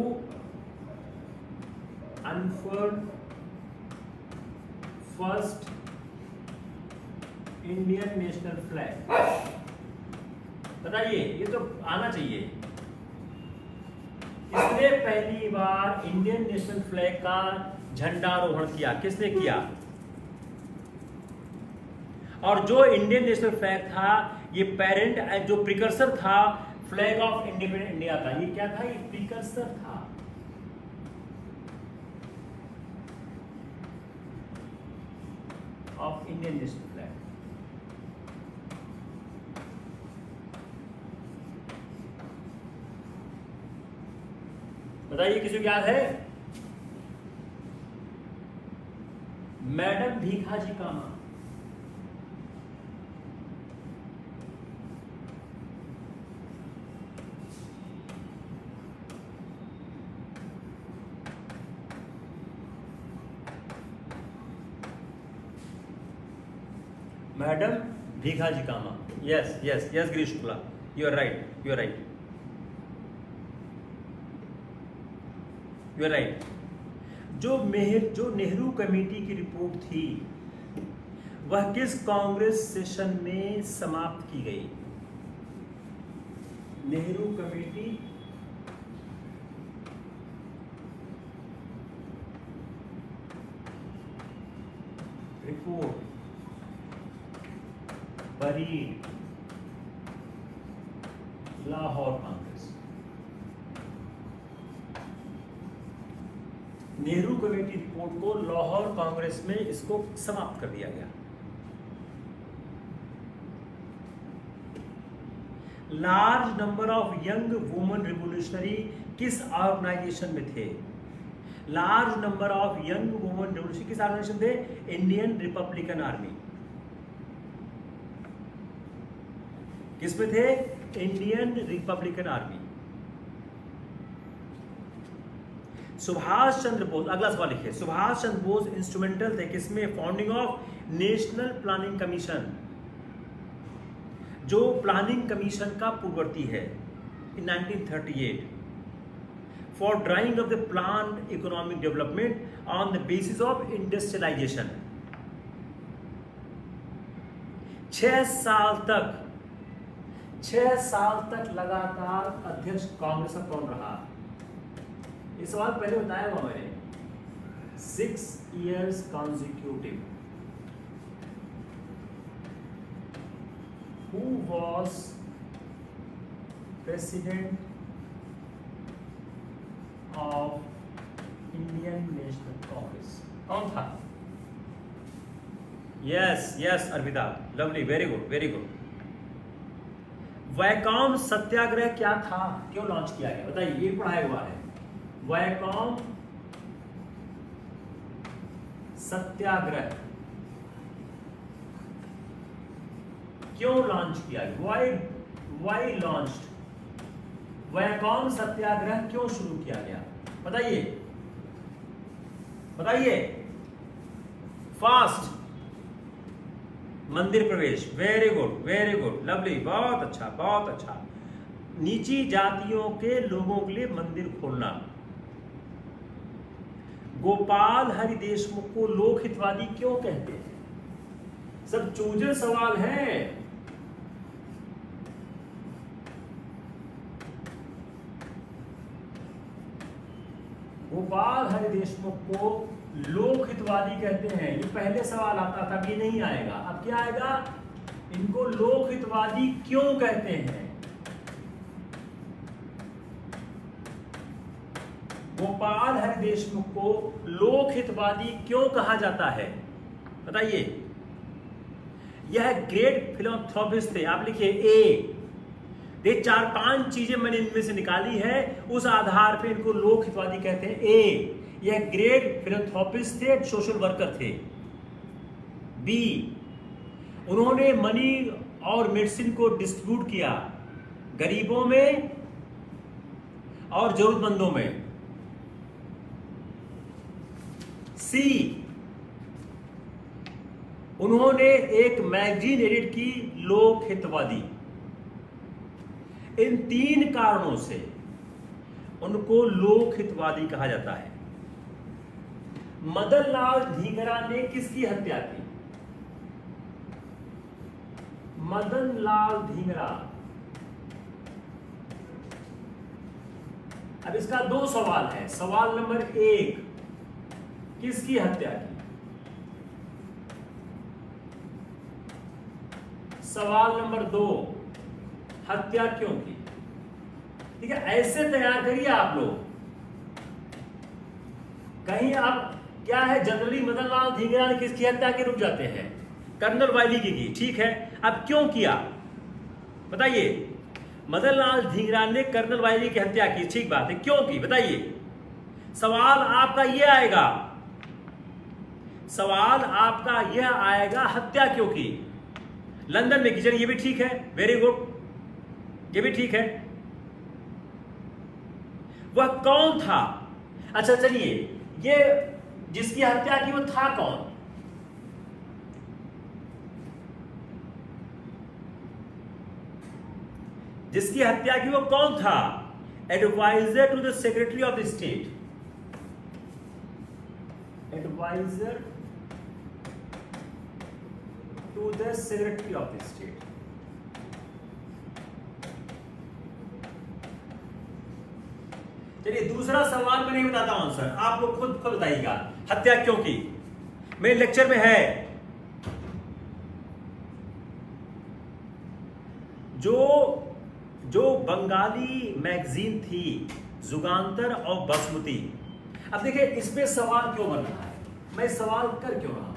unfurled first Indian national flag? बताइए, ये तो आना चाहिए। किसने पहली बार इंडियन नेशनल फ्लैग का झंडारोहण किया? किसने किया? और जो इंडियन नेशनल फ्लैग था, ये पेरेंट जो प्रिकर्सर था फ्लैग ऑफ इंडिपेंडेंट इंडिया का, ये क्या था? ये प्रिकर्सर था। Of Indian national flag. बताइए किसी को याद है? Madam Bhikaji Cama. Madam Bhikaji Cama. Yes yes yes Girish Shukla, you are right, you are right, you are right. जो नेहरू कमेटी की रिपोर्ट थी, वह किस कांग्रेस सेशन में समाप्त की गई? Nehru committee report buried Lahore Congress. Nehru committee report को लाहौर कांग्रेस में इसको समाप्त कर दिया गया। Large number of young women revolutionary किस ऑर्गेनाइजेशन में थे? Large number of young women revolutionary किस ऑर्गेनाइजेशन थे? Indian Republican Army. किसमें थे? Indian Republican Army. Subhash Chandra Bose, अगला सवाल लिखिए। सुभाष चंद्र बोस इंस्ट्रूमेंटल थे किसमें? Founding of national planning commission, जो प्लानिंग कमीशन का पूर्ववर्ती है, in 1938, for drawing of the plan economic development on the basis of industrialisation. 6 साल तक लगातार अध्यक्ष कांग्रेस का कौन रहा? ये सवाल पहले बताया हुआ मैंने। 6 years consecutive. Who was president of Indian National Congress? कौन था? Yes Arpita, lovely, very good very good. Vaikom Satyagraha क्या था? क्यों लॉन्च किया गया? बताइए, ये पढ़ाया हुआ है। वैकोम सत्याग्रह क्यों लॉन्च किया गया? Y launched? वैकोम सत्याग्रह क्यों शुरू किया गया? बताइए बताइए, फास्ट। मंदिर प्रवेश, वेरी गुड लवली, बहुत अच्छा बहुत अच्छा। नीची जातियों के लोगों के लिए मंदिर खोलना। गोपाल हरि देशमुख को लोक हितवादी क्यों कहते हैं? सब चूजे सवाल हैं। गोपाल हरि देशमुख को लोक हितवादी कहते हैं। ये पहले सवाल आता था, ये नहीं आएगा। अब क्या आएगा, इनको लोक हितवादी क्यों कहते हैं? गोपाल हरि देशमुख को लोक हितवादी क्यों कहा जाता है, बताइए। यह ग्रेट फिलोथ्रोपिस्ट थे। आप लिखिए ए। ये 4-5 चीजें मैंने इनमें से निकाली है, उस आधार पे इनको लोक हितवादी कहते हैं। ए, यह ग्रेट फिलोथ्रोपिस्ट थे, सोशल वर्कर थे। बी, उन्होंने मनी और मेडिसिन को डिस्ट्रीब्यूट किया गरीबों में और जरूरतमंदों में। सी, उन्होंने एक मैगजीन एडिट की, लोक हितवादी। इन 3 कारणों से उनको लोक हितवादी कहा जाता है। मदन लाल ढींगरा ने किसकी हत्या की? मदन लाल ढींगरा। अब इसका 2 सवाल है। सवाल नंबर 1, किसकी हत्या की? सवाल नंबर 2, हत्या क्यों की? ठीक है, ऐसे तैयार करिए आप लोग। कहीं आप क्या है, जनरली मदन लाल ढींगरा ने किसकी हत्या की रुक जाते हैं, कर्नल वायली की। ठीक है, अब क्यों किया बताइए। मदन लाल ढींगरा ने कर्नल वायली की हत्या की, ठीक बात है, क्यों की बताइए। सवाल आपका यह आएगा, सवाल आपका यह आएगा, हत्या क्यों की? लंदन में की। चलिए ये भी ठीक है, वेरी गुड, ये भी ठीक है। वह कौन था? अच्छा चलिए, ये जिसकी हत्या की वो था कौन? जिसकी हत्या की वो कौन था? Adviser to the secretary of the state. Adviser to the secretary of the state. चलिए दूसरा सवाल मैं नहीं बताता हूं आंसर, आप लोग खुद बताइएगा, हत्या क्यों की? मेरे लेक्चर में है। जो बंगाली मैगजीन थी जुगांतर और बासमती। अब देखिए इसमें सवाल क्यों बन रहा है, मैं सवाल कर क्यों रहा हूं।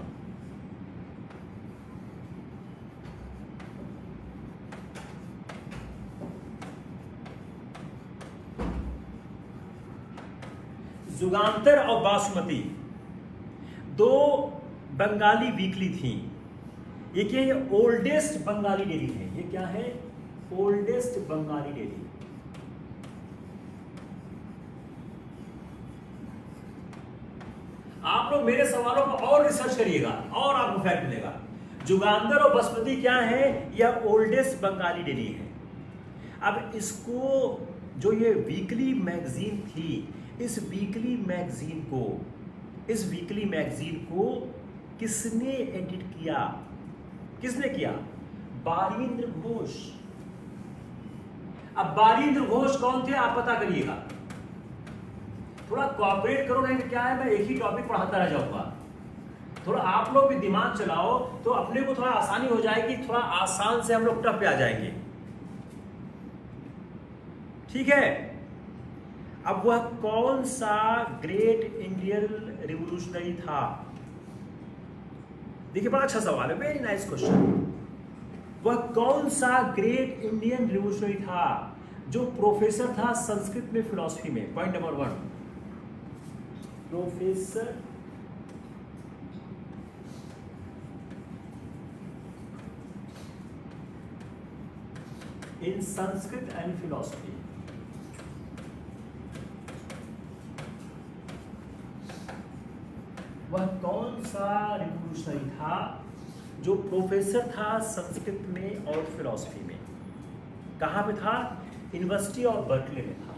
जुगांतर और बासमती 2 बंगाली वीकली थी। ये क्या है, ओल्डेस्ट बंगाली डेली है। ये क्या है, ओल्डेस्ट बंगाली डेली। आप लोग मेरे सवालों पर और रिसर्च करिएगा और आपको फैक्ट मिलेगा। जुगांतर और बासमती क्या है, यह ओल्डेस्ट बंगाली डेली है। अब इसको जो ये वीकली मैगजीन थी, इस वीकली मैगजीन को किसने एडिट किया? किसने किया? बारिंद्र घोष। अब बारिंद्र घोष कौन थे आप पता करिएगा, थोड़ा कोऑपरेट करो, नहीं क्या है मैं एक ही टॉपिक पढ़ाता रह जाऊंगा। थोड़ा आप लोग भी दिमाग चलाओ तो अपने को थोड़ा आसानी हो जाएगी, थोड़ा आसान से हम लोग टफ पे आ जाएंगे। ठीक है, अब वह कौन सा ग्रेट इंडियन रिवॉल्यूशनरी था? देखिए बड़ा अच्छा सवाल है, वेरी नाइस क्वेश्चन। वह कौन सा ग्रेट इंडियन रिवॉल्यूशनरी था जो प्रोफेसर था संस्कृत में, फिलॉसफी में? Point number 1, professor in Sanskrit and philosophy. वह कौन सा रिवॉल्यूशनरी था जो प्रोफेसर था संस्कृत में और फिलॉसफी में? कहां पे था? यूनिवर्सिटी ऑफ बर्कले में था।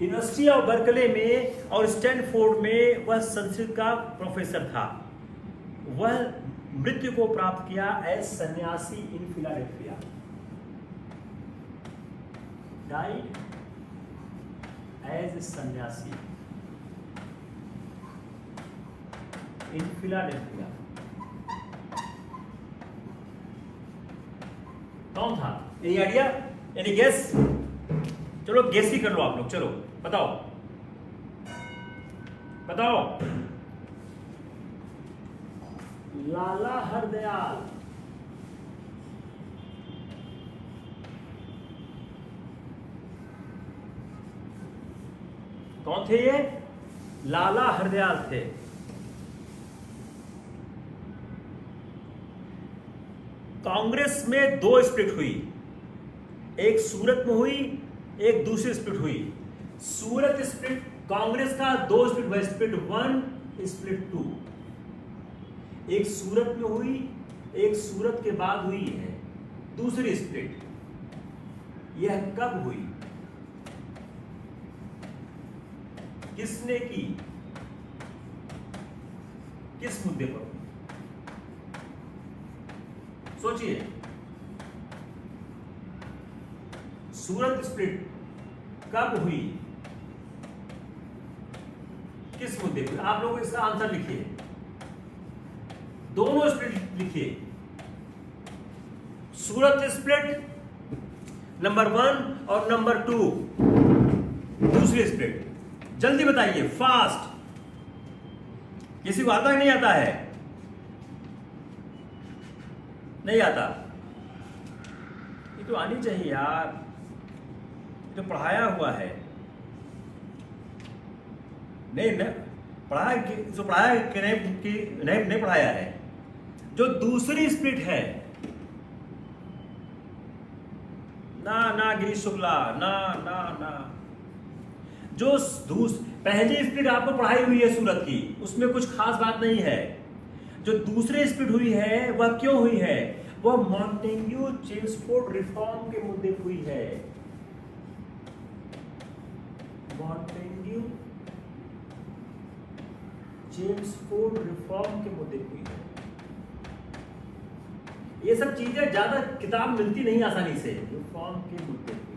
यूनिवर्सिटी ऑफ बर्कले में और स्टैनफोर्ड में वह संस्कृत का प्रोफेसर था। वह मृत्यु को प्राप्त किया एज सन्यासी इन फिलाडेल्फिया, डाइड एज सन्यासी इन फिलाडेल्फिया। कौन था? Any idea, any guess? चलो गेस ही कर लो आप लोग, चलो बताओ बताओ। लाला हरदयाल। कौन थे ये? लाला हरदयाल थे। कांग्रेस में दो स्प्लिट हुई, एक सूरत में हुई, एक दूसरी स्प्लिट हुई। सूरत स्प्लिट, कांग्रेस का दो स्प्लिट हुआ, स्प्लिट 1 स्प्लिट 2। एक सूरत में हुई, एक सूरत के बाद हुई है दूसरी स्प्लिट। यह कब हुई, किसने की, किस मुद्दे पर? सोचिए, सूरत स्प्लिट कब हुई, किस मुद्दे पर? आप लोग इसका आंसर लिखिए, दोनों स्प्लिट लिखिए। सूरत स्प्लिट नंबर 1 और नंबर 2 दूसरी स्प्लिट। जल्दी बताइए, फास्ट। किसी को आता है नहीं आता है? नहीं आता? ये तो आनी चाहिए यार, ये तो पढ़ाया हुआ है। नहीं पढ़ाया जो पढ़ाया कि नहीं पढ़ाया है। जो दूसरी स्प्लिट है ना गिरीश शुक्ला, ना जो पहली स्प्लिट आपको पढ़ाई हुई है सूरत की, उसमें कुछ खास बात नहीं है। जो दूसरी स्प्लिट हुई है वह क्यों हुई है? वह मॉन्टेग्यू चेम्सफोर्ड रिफॉर्म के मुद्दे पर हुई है। मॉन्टेग्यू चेम्सफोर्ड रिफॉर्म के मुद्दे पर हुई है। ये सब चीजें ज्यादा किताब मिलती नहीं आसानी से, रिफॉर्म के मुद्दे पे।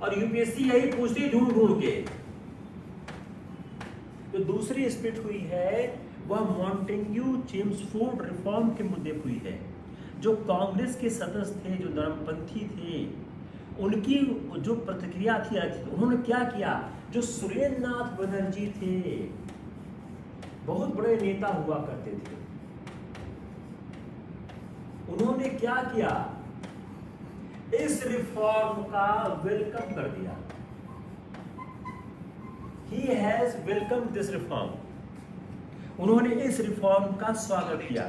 और यूपीएससी यही पूछती ढूंढ के। जो दूसरी स्प्लिट हुई है वह मॉन्टेग्यू चेम्सफोर्ड रिफॉर्म के मुद्दे पर हुई है। जो कांग्रेस के सदस्य थे, जो नरमपंथी थे, उनकी जो प्रतिक्रिया थी, उन्होंने क्या किया? जो सुरेंद्र नाथ बनर्जी थे, बहुत बड़े नेता हुआ करते थे, उन्होंने क्या किया? इस रिफॉर्म का वेलकम कर दिया। He has welcomed this reform. उन्होंने इस रिफॉर्म का स्वागत किया।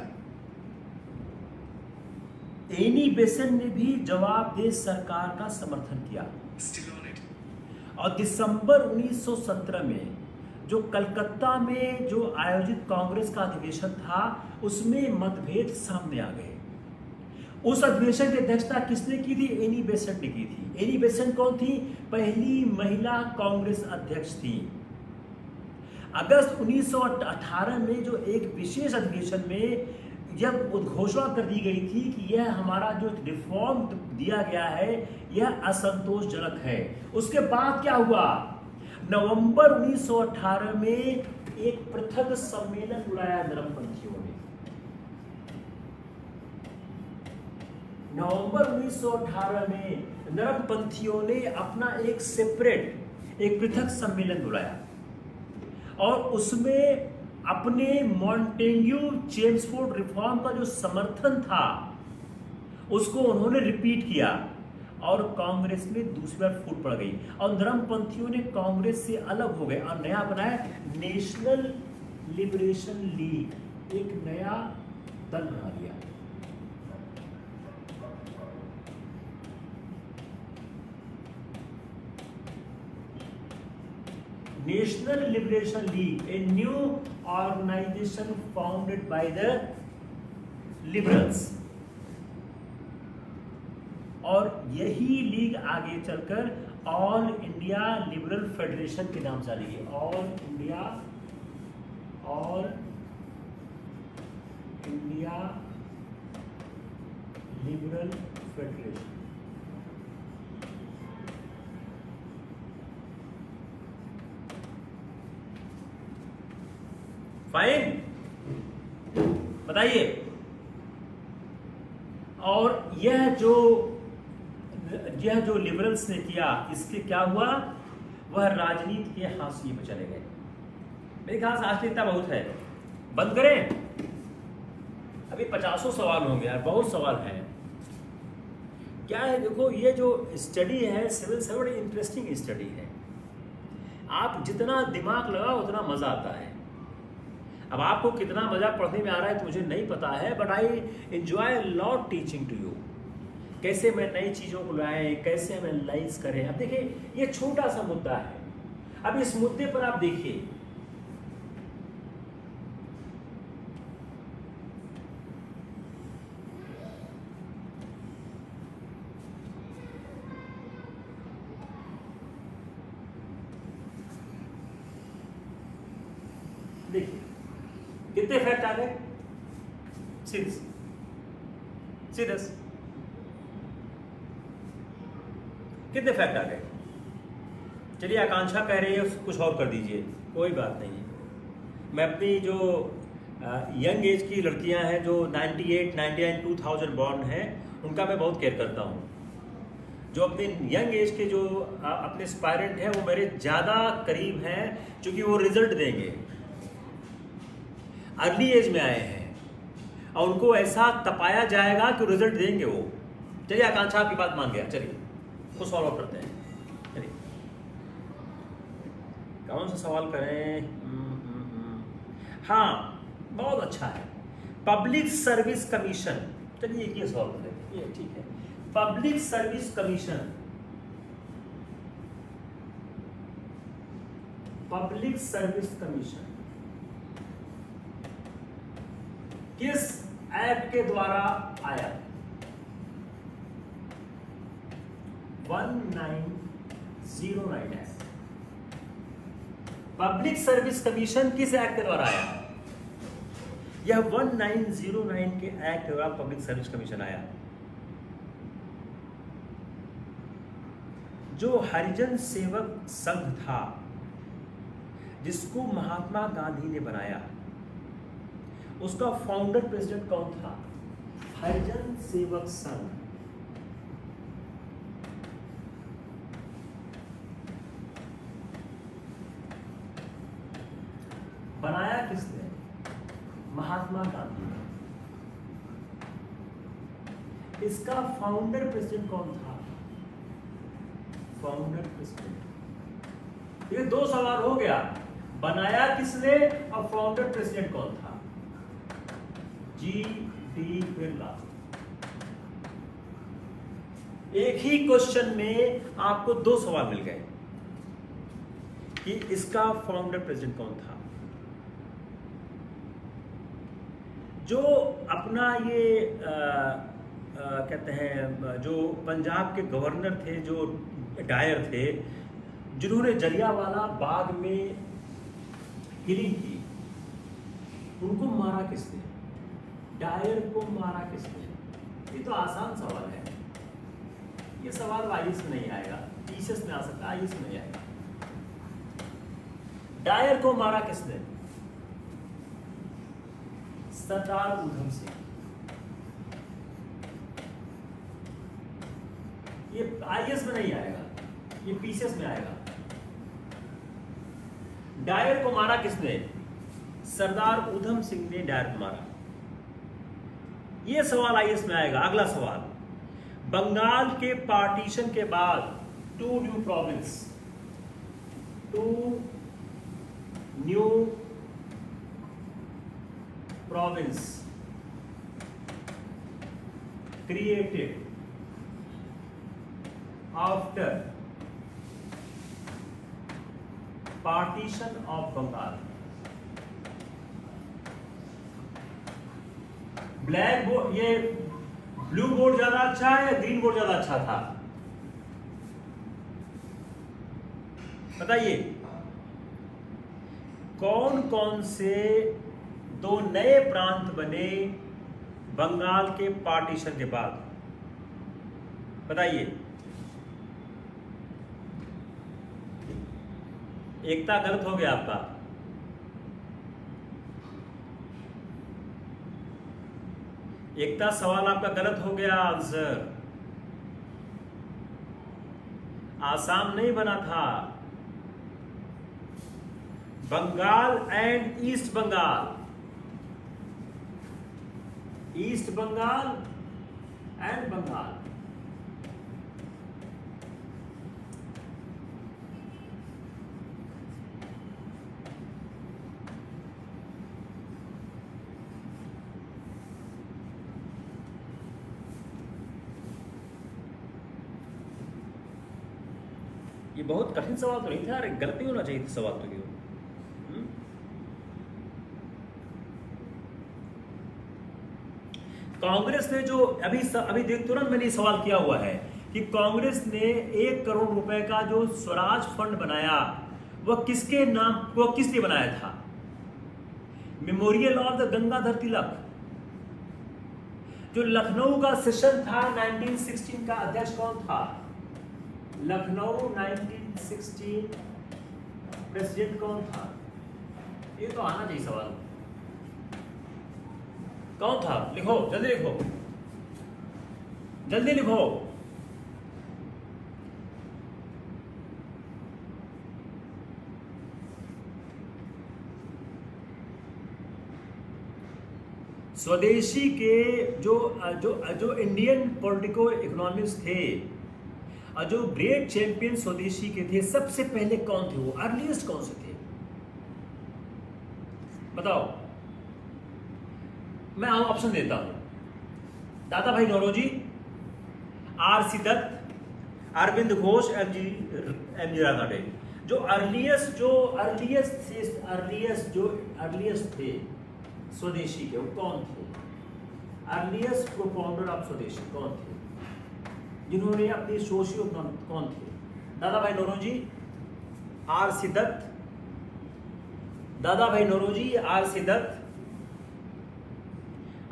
एनी बेसेंट ने भी जवाबदेह सरकार का समर्थन किया। और दिसंबर 1917 में जो कलकत्ता में जो आयोजित कांग्रेस का अधिवेशन था, उसमें मतभेद सामने आ गए। उस अधिवेशन की अध्यक्षता किसने की थी? एनी बेसेंट ने की थी। एनी बेसेंट कौन थी? पहली महिला कांग्रेस अध्यक्ष थी। अगस्त 1918 में जो एक विशेष अधिवेशन में जब घोषणा कर दी गई थी कि यह हमारा जो रिफॉर्म दिया गया है यह असंतोषजनक है, उसके बाद क्या हुआ? नवंबर 1918 में एक पृथक सम्मेलन बुलाया नरमपंथियों ने। नवंबर 1918 में नरमपंथियों ने अपना एक सेपरेट, एक पृथक सम्मेलन बुलाया और उसमें अपने मॉन्टेग्यू चेम्सफोर्ड रिफॉर्म का जो समर्थन था उसको उन्होंने रिपीट किया और कांग्रेस में दूसरी बार फूट पड़ गई और नरमपंथियों ने कांग्रेस से अलग हो गए और नया बनाया नेशनल लिबरेशन लीग, एक नया दल बना लिया। National Liberation League, a new organization founded by the liberals, और यही लीग आगे चलकर ऑल इंडिया लिबरल फेडरेशन के नाम चलेगी। All India liberal federation. Fine, बताइए। और यह जो लिबरल्स ने किया, इसके क्या हुआ, वह राजनीति के हाशिए में चले गए। मेरे ख्याल से आज तो इतना बहुत है, बंद करें। अभी 50 सवाल होंगे यार, बहुत सवाल हैं। क्या है, देखो ये जो स्टडी है सिविल से बड़ी इंटरेस्टिंग स्टडी है। आप जितना दिमाग लगाओ उतना मजा आता है। अब आपको कितना मजा पढ़ने में आ रहा है तो मुझे नहीं पता है, but I enjoy lot teaching to you. कैसे मैं नई चीज़ों को लाएं, कैसे हम एनालाइज करें। अब देखिए ये छोटा सा मुद्दा है, अब इस मुद्दे पर आप देखिए, देखिए कितने फैक्ट आ गए, सीरियस सीरियस, कितने फैक्ट आ गए। चलिए आकांक्षा कह रही है कुछ और कर दीजिए, कोई बात नहीं है। मैं अपनी जो यंग एज की लड़कियां हैं जो 98, 99, 2000 बॉर्न हैं, उनका मैं बहुत केयर करता हूँ। जो अपने यंग एज के जो अपने एस्पायरेंट हैं वो मेरे ज़्यादा करीब हैं, क्योंकि वो रिजल्ट देंगे, अर्ली एज में आए हैं और उनको ऐसा तपाया जाएगा कि रिजल्ट देंगे वो। चलिए आकांक्षा आपकी बात मान गया, चलिए कुछ सॉल्व आउट करते हैं। चलिए कौन सा सवाल करें। हाँ बहुत अच्छा है, पब्लिक सर्विस कमीशन। चलिए ये सॉल्व कर लेते हैं, ये ठीक है। Public service commission, public service commission किस एक्ट के द्वारा आया। 1909 एक्ट। पब्लिक सर्विस कमीशन किस एक्ट के द्वारा आया। यह 1909 के एक्ट के द्वारा पब्लिक सर्विस कमीशन आया। जो हरिजन सेवक संघ था जिसको महात्मा गांधी ने बनाया, उसका फाउंडर प्रेसिडेंट कौन था। हरिजन सेवक संघ, बनाया किसने, महात्मा गांधी ने। इसका फाउंडर प्रेसिडेंट कौन था, फाउंडर प्रेसिडेंट। ये दो सवाल हो गया, बनाया किसने और फाउंडर प्रेसिडेंट कौन था। जी.डी. बिरला। एक ही क्वेश्चन में आपको दो सवाल मिल गए कि इसका फाउंडर प्रेसिडेंट कौन था। जो अपना ये कहते हैं, जो पंजाब के गवर्नर थे, जो डायर थे, जिन्होंने जलियांवाला बाग में किलिंग की, उनको मारा किसने, डायर को मारा किसने। ये तो आसान सवाल है, ये सवाल आईएएस में नहीं आएगा, टीसीएस में आ सकता है, आईएएस में नहीं आएगा। डायर को मारा किसने, सरदार उधम सिंह। ये आईएएस में नहीं आएगा, ये पीसीएस में आएगा। डायर को मारा किसने, सरदार उधम सिंह ने डायर को मारा। ये सवाल आईएएस में आएगा। अगला सवाल, बंगाल के पार्टीशन के बाद two new province created after partition of Bengal. Black board, ये ब्लू बोर्ड ज्यादा अच्छा है या ग्रीन बोर्ड ज्यादा अच्छा था, बताइए। कौन कौन से दो नए प्रांत बने बंगाल के पार्टीशन के बाद। बताइए। एकता गलत हो गया आपका। एकता सवाल आपका गलत हो गया। आंसर आसाम नहीं बना था। Bengal and East Bengal, East Bengal and Bengal. ये बहुत कठिन सवाल तो नहीं था यार, गलत नहीं होना चाहिए था सवाल तो। क्यों कांग्रेस ने जो अभी देख तुरंत मैंने सवाल किया हुआ है कि कांग्रेस ने 1 करोड़ रुपए का जो स्वराज फंड बनाया वह किसके नाम, वह किस लिए बनाया था? Memorial of the Gangadhar Tilak. जो लखनऊ का सेशन था 1916 का अध्यक्ष कौन था? लखनऊ 1916 प्रेसिडेंट कौन था? ये तो आना चाहिए सवाल। कौन था? लिखो, जल्दी लिखो, जल्दी लिखो। स्वदेशी के जो जो जो इंडियन पॉलिटिको इकोनॉमिक्स थे और जो ग्रेट चैंपियन स्वदेशी के थे, सबसे पहले कौन थे? वो अर्लीस्ट कौन से थे? बताओ। मैं ऑप्शन देता हूं। Dadabhai Naoroji, R C. Dutt, Aurobindo Ghosh, M G Ranade. जो अर्लीस्ट थे स्वदेशी के, वो कौन थे? अर्लीस्ट प्रोपाउंडर ऑफ स्वदेशी कौन थे? जिन्होंने अपनी सोशियो कौन थे? दादा भाई Naoroji, R C. Dutt, Dadabhai Naoroji, R C. Dutt,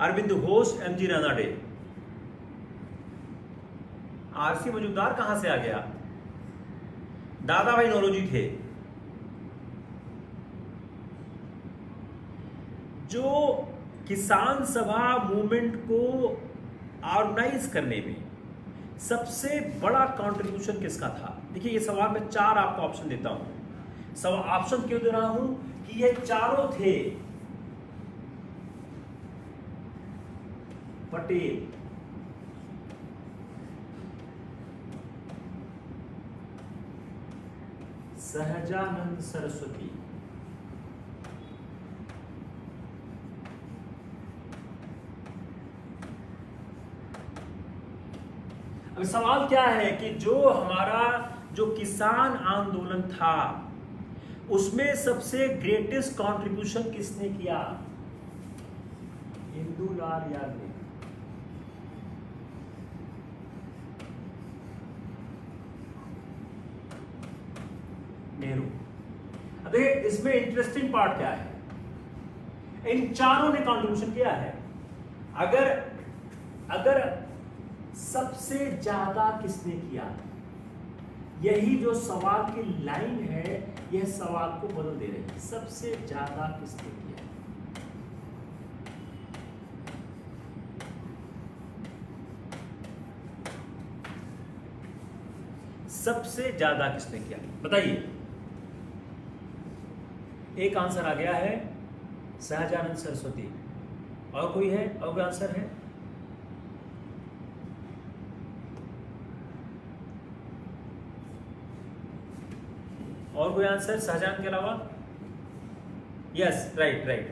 Aurobindo Ghosh, M G Ranade. R C. Majumdar कहां से आ गया? दादा भाई नौरोजी थे। जो किसान सभा मूवमेंट को ऑर्गेनाइज करने में सबसे बड़ा कंट्रीब्यूशन किसका था? देखिए, ये सवाल में 4 आपको ऑप्शन देता हूं। सब ऑप्शन क्यों दे रहा हूं कि ये चारों थे। पटेल, सहजानंद सरस्वती, अब सवाल क्या है कि जो हमारा जो किसान आंदोलन था उसमें सबसे ग्रेटेस्ट कंट्रीब्यूशन किसने किया? इंदुलाल यादव। नेहरू। अब इसमें इंटरेस्टिंग पार्ट क्या है? इन चारों ने कंट्रीब्यूशन किया है। अगर सबसे ज्यादा किसने किया, यही जो सवाल की लाइन है यह सवाल को बदल दे रही है। सबसे ज्यादा किसने किया? सबसे ज्यादा किसने किया? बताइए। एक आंसर आ गया है सहजानंद सरस्वती। और कोई है? और कोई आंसर है? और कोई आंसर शाहजहां के अलावा? Yes, right.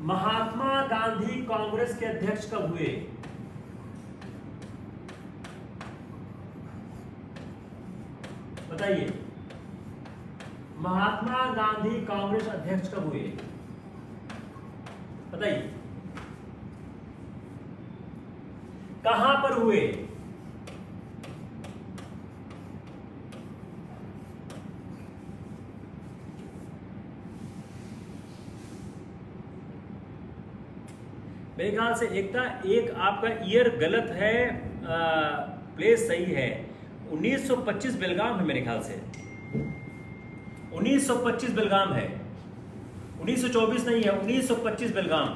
महात्मा गांधी कांग्रेस के अध्यक्ष कब हुए? बताइए। महात्मा गांधी कांग्रेस अध्यक्ष कब हुए? बताइए। कहां पर हुए? मेरे ख्याल से एक आपका ईयर गलत है, प्लेस सही है। 1925 बेलगाम है मेरे ख्याल से, 1925 बेलगाम है, 1924 नहीं है, 1925 बेलगाम।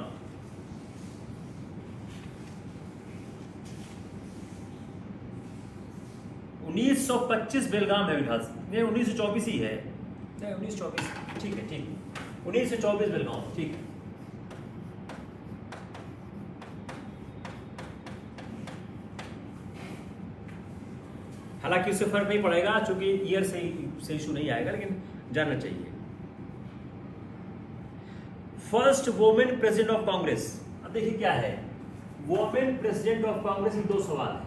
उन्नीस सौ 25 बेलगाम है मेरे ख्याल से, नहीं 1924 ही है, नहीं 1924, ठीक है, ठीक, 1924 बेलगाम, ठीक। हालांकि उससे फर्क नहीं पड़ेगा क्योंकि ईयर से इशू नहीं आएगा, लेकिन जानना चाहिए। First women president of Congress, अब देखिए क्या है, वुमेन प्रेसिडेंट ऑफ कांग्रेस में 2 सवाल है।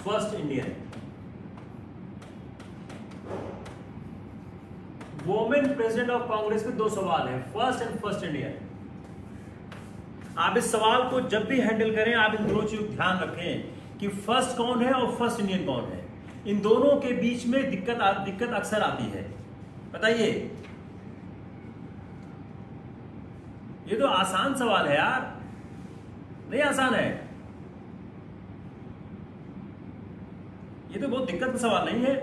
First Indian women president of Congress में 2 सवाल है, फर्स्ट इंडियन। आप इस सवाल को जब भी हैंडल करें, आप इन दोनों चीजों ध्यान रखें कि फर्स्ट कौन है और फर्स्ट इंडियन कौन है। इन दोनों के बीच में दिक्कत अक्सर आती है। बताइए, ये तो आसान सवाल है यार, नहीं आसान है, ये तो बहुत दिक्कत का सवाल नहीं है।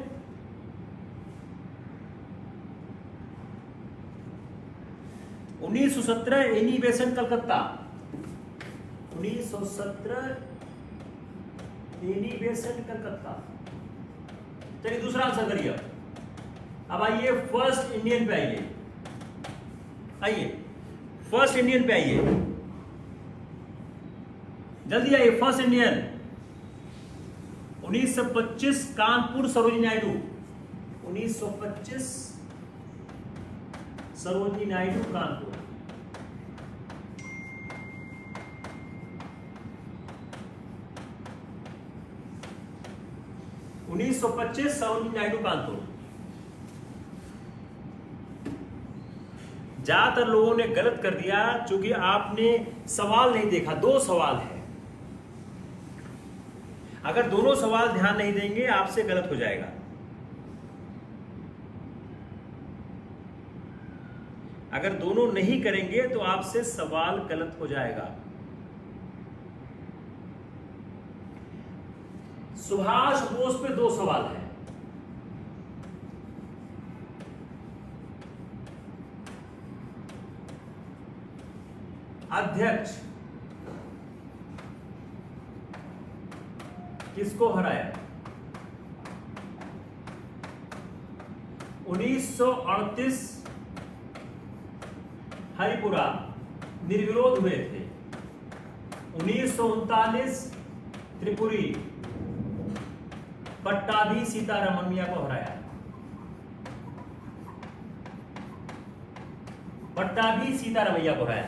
उन्नीस 1917 एनी कलकत्ता, 1917 एनी कलकत्ता। चलिए दूसरा आंसर करिए। अब आइए फर्स्ट इंडियन पे आइए फर्स्ट इंडियन पे आइए, जल्दी आइए। First Indian 1925 Kanpur Sarojini Naidu, 1925 Sarojini Naidu Kanpur. उन्नीस सौ 25 सरोजिनी नायडू कानपुर। ज्यादातर लोगों ने गलत कर दिया क्योंकि आपने सवाल नहीं देखा। 2 सवाल है, अगर दोनों सवाल ध्यान नहीं देंगे आपसे गलत हो जाएगा। अगर दोनों नहीं करेंगे तो आपसे सवाल गलत हो जाएगा। सुभाष बोस पे 2 सवाल है। अध्यक्ष किसको हराया? 1938 हरिपुरा निर्विरोध हुए थे। 1939 त्रिपुरी पट्टाभी सीतारमनिया को हराया। पट्टाभी सीतारमैया को हराया।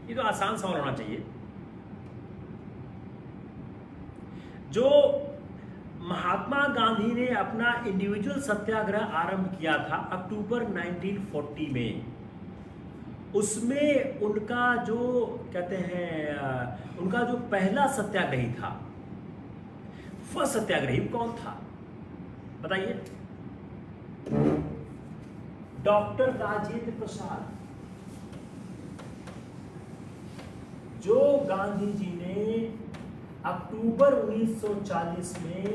ये तो आसान सवाल होना चाहिए। जो महात्मा गांधी ने अपना इंडिविजुअल सत्याग्रह आरंभ किया था अक्टूबर 1940 में, उसमें उनका जो कहते हैं उनका जो पहला सत्याग्रही था, फर्स्ट सत्याग्रही कौन था बताइए? डॉक्टर राजेंद्र प्रसाद। जो गांधी जी ने अक्टूबर 1940 में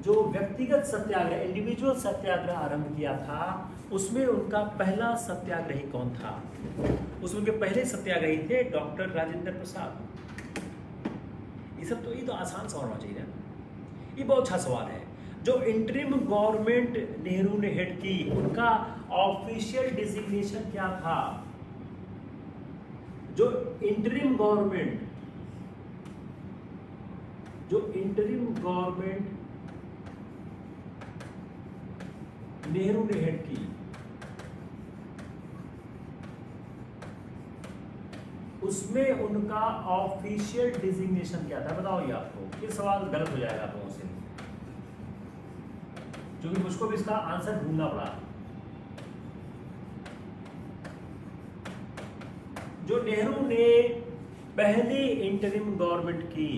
जो व्यक्तिगत सत्याग्रह, इंडिविजुअल सत्याग्रह आरंभ किया था, उसमें उनका पहला सत्याग्रही कौन था? उसमें उनके पहले सत्याग्रही थे डॉक्टर राजेंद्र प्रसाद। ये तो आसान सवाल होना चाहिए ना। ये बहुत अच्छा सवाल है। जो इंटरिम गवर्नमेंट नेहरू ने हेड की, उनका ऑफिशियल डिजिग्नेशन क्या था? जो इंटरिम गवर्नमेंट नेहरू ने हेड की, उसमें उनका ऑफिशियल डिजिग्नेशन क्या था? बताओ ये आपको। ये सवाल गलत हो जाएगा आप लोगों से, क्योंकि मुझको भी इसका आंसर ढूंढना पड़ा। जो नेहरू ने पहली इंटरिम गवर्नमेंट की,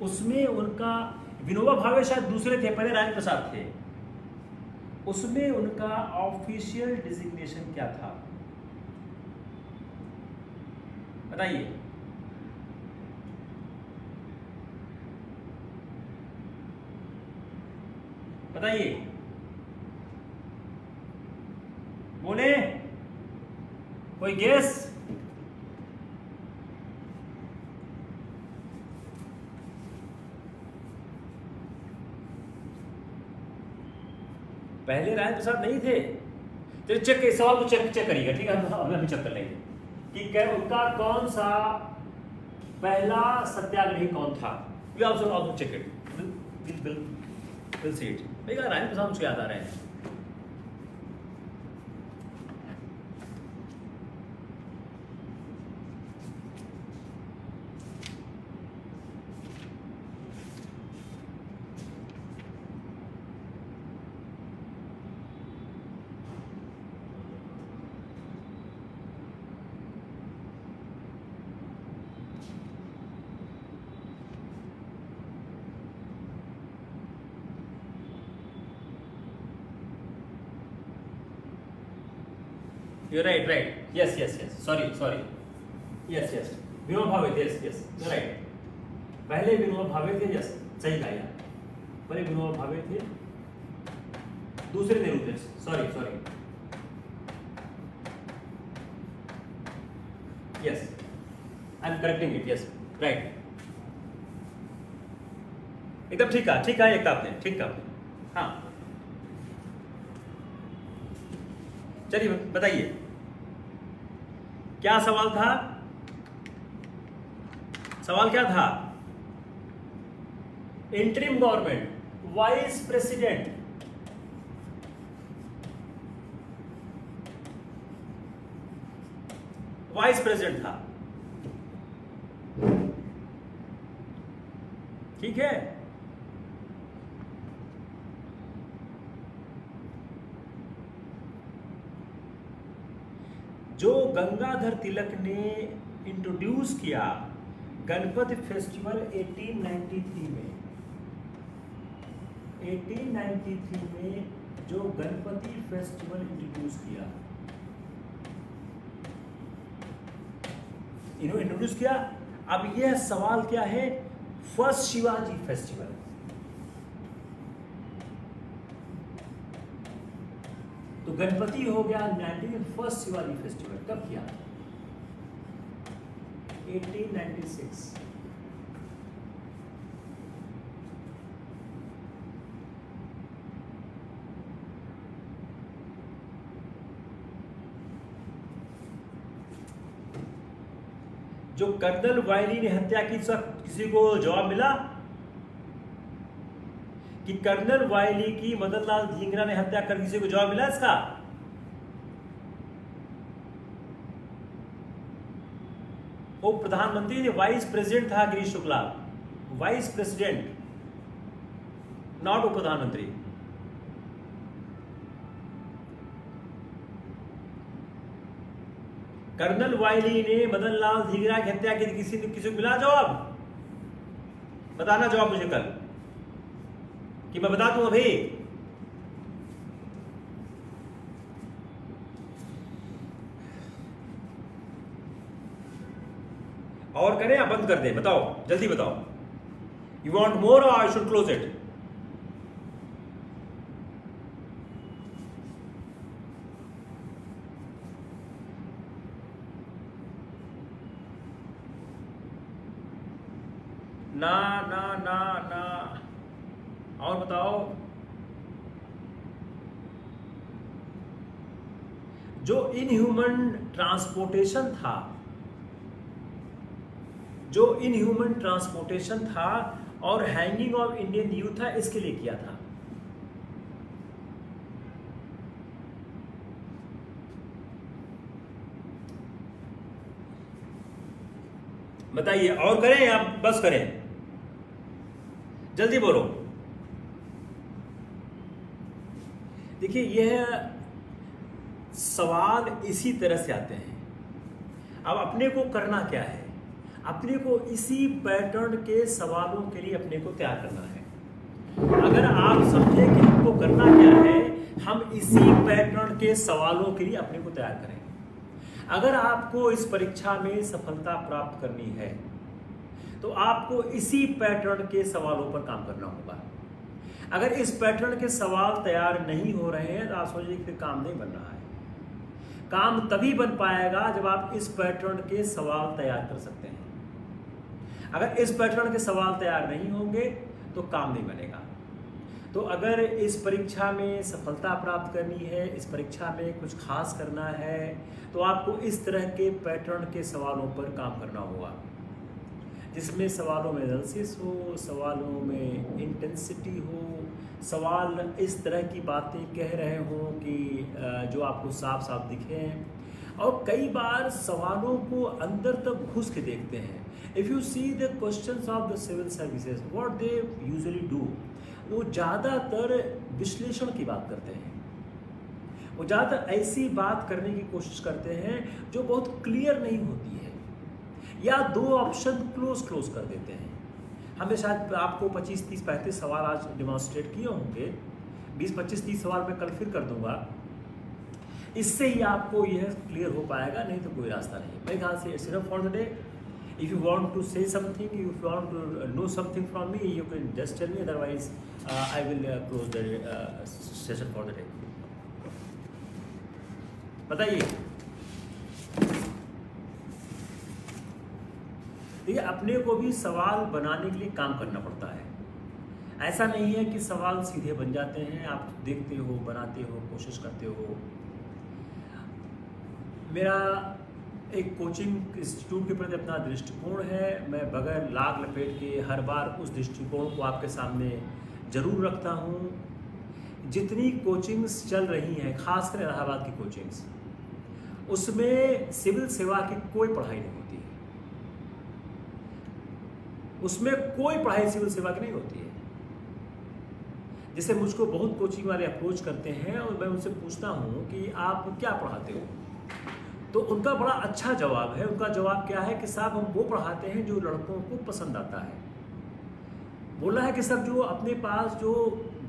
उसमें उनका विनोबा भावे शायद दूसरे थे, पहले राजेंद्र प्रसाद थे। उसमें उनका ऑफिशियल डिजिग्नेशन क्या था बताइए? बताइए, बोले, कोई गेस? पहले राजेंद्र प्रसाद नहीं थे। चलिए चेक, इस सवाल को चेक करिएगा, ठीक है? हम अभी चेक कर लेंगे कि उनका कौन सा पहला सत्याग्रही कौन था। We also check it, will see it. भाई राजेंद्र प्रसाद मुझको याद आ रहे हैं। You're right. Yes. Sorry. Yes. Vinoba Bhave थे, yes. You're right. पहले विनोबा भावे थे, yes. सही कहा यार। पहले विनोबा भावे थे, दूसरे नेहरू थे। Sorry. Yes. I'm correcting it. Yes. Right. एकदम ठीक है एक आपने। हाँ, चलिए बताइए क्या सवाल था? सवाल क्या था? इंटरिम गवर्नमेंट, वाइस प्रेसिडेंट, था। ठीक है, जो गंगाधर तिलक ने इंट्रोड्यूस किया गणपति फेस्टिवल 1893 में, 1893 में जो गणपति फेस्टिवल इंट्रोड्यूस किया, इन्होंने इंट्रोड्यूस किया। अब यह सवाल क्या है? First Shivaji festival. तो गणपति हो गया 19, फर्स्ट शिवाजी फेस्टिवल कब किया? 1896। जो कर्नल वायली ने हत्या की, किसी को जवाब मिला कि कर्नल वायली की मदन लाल धींगरा ने हत्या कर, किसी को जवाब मिला इसका? वो प्रधानमंत्री ने, वाइस प्रेसिडेंट था Girish Shukla, vice president, not वो प्रधानमंत्री। कर्नल वायली ने मदन लाल धींगरा की हत्या की, किसी को मिला जवाब? बताना जवाब मुझे कल, कि मैं बता दूं अभी। और करें या बंद कर दें? बताओ, जल्दी बताओ। यू वांट मोर और आई शुड क्लोज इट? ना और बताओ। जो इनह्यूमन ट्रांसपोर्टेशन था और हैंगिंग ऑफ इंडियन यूथ था, इसके लिए किया था। बताइए, और करें या बस करें? जल्दी बोलो। देखिए, यह सवाल इसी तरह से आते हैं। अब अपने को करना क्या है? अपने को इसी पैटर्न के सवालों के लिए अपने को तैयार करना है। अगर आप समझे कि हमको करना क्या है, हम इसी पैटर्न के सवालों के लिए अपने को तैयार करेंगे। अगर आपको इस परीक्षा में सफलता प्राप्त करनी है तो आपको इसी पैटर्न के सवालों पर काम करना होगा। अगर इस पैटर्न के सवाल तैयार नहीं हो रहे हैं तो आप सोचिए कि काम नहीं बन रहा है। काम तभी बन पाएगा जब आप इस पैटर्न के सवाल तैयार कर सकते हैं। अगर इस पैटर्न के सवाल तैयार नहीं होंगे तो काम नहीं बनेगा। तो अगर इस परीक्षा में सफलता प्राप्त करनी है, इस परीक्षा में कुछ खास करना है, तो आपको इस तरह के पैटर्न के सवालों पर काम करना होगा, जिसमें सवालों में एनालिसिस हो, सवालों में इंटेंसिटी हो, सवाल इस तरह की बातें कह रहे हों कि जो आपको साफ साफ दिखें। और कई बार सवालों को अंदर तक घुस के देखते हैं। If you see the questions of the civil services, what they usually do, वो ज़्यादातर विश्लेषण की बात करते हैं। वो ज़्यादातर ऐसी बात करने की कोशिश करते हैं जो बहुत क्लियर नहीं होती है, या दो ऑप्शन क्लोज कर देते हैं। हमने शायद आपको 25, 30, 35 सवाल आज डेमोन्स्ट्रेट किए होंगे। 20, 25, 30 सवाल मैं कल फिर कर दूंगा। इससे ही आपको यह क्लियर हो पाएगा, नहीं तो कोई रास्ता नहीं। मेरे ख्याल से it's enough for the day. If you want to say something, if you want to know something from me, you can just tell me. Otherwise, I will close the session for the day. बताइए। देखिए, अपने को भी सवाल बनाने के लिए काम करना पड़ता है। ऐसा नहीं है कि सवाल सीधे बन जाते हैं। आप देखते हो, बनाते हो, कोशिश करते हो। मेरा एक कोचिंग इंस्टीट्यूट के प्रति अपना दृष्टिकोण है। मैं बगैर लाग लपेट के हर बार उस दृष्टिकोण को आपके सामने जरूर रखता हूँ। जितनी कोचिंग्स चल रही हैं, खासकर इलाहाबाद की कोचिंग्स, उसमें सिविल सेवा की कोई पढ़ाई नहीं होती है। उसमें कोई पढ़ाई सिविल सेवा की नहीं होती है। जैसे मुझको बहुत कोचिंग वाले अप्रोच करते हैं और मैं उनसे पूछता हूँ कि आप क्या पढ़ाते हो, तो उनका बड़ा अच्छा जवाब है। उनका जवाब क्या है कि साहब हम वो पढ़ाते हैं जो लड़कों को पसंद आता है। बोला है कि सब जो अपने पास जो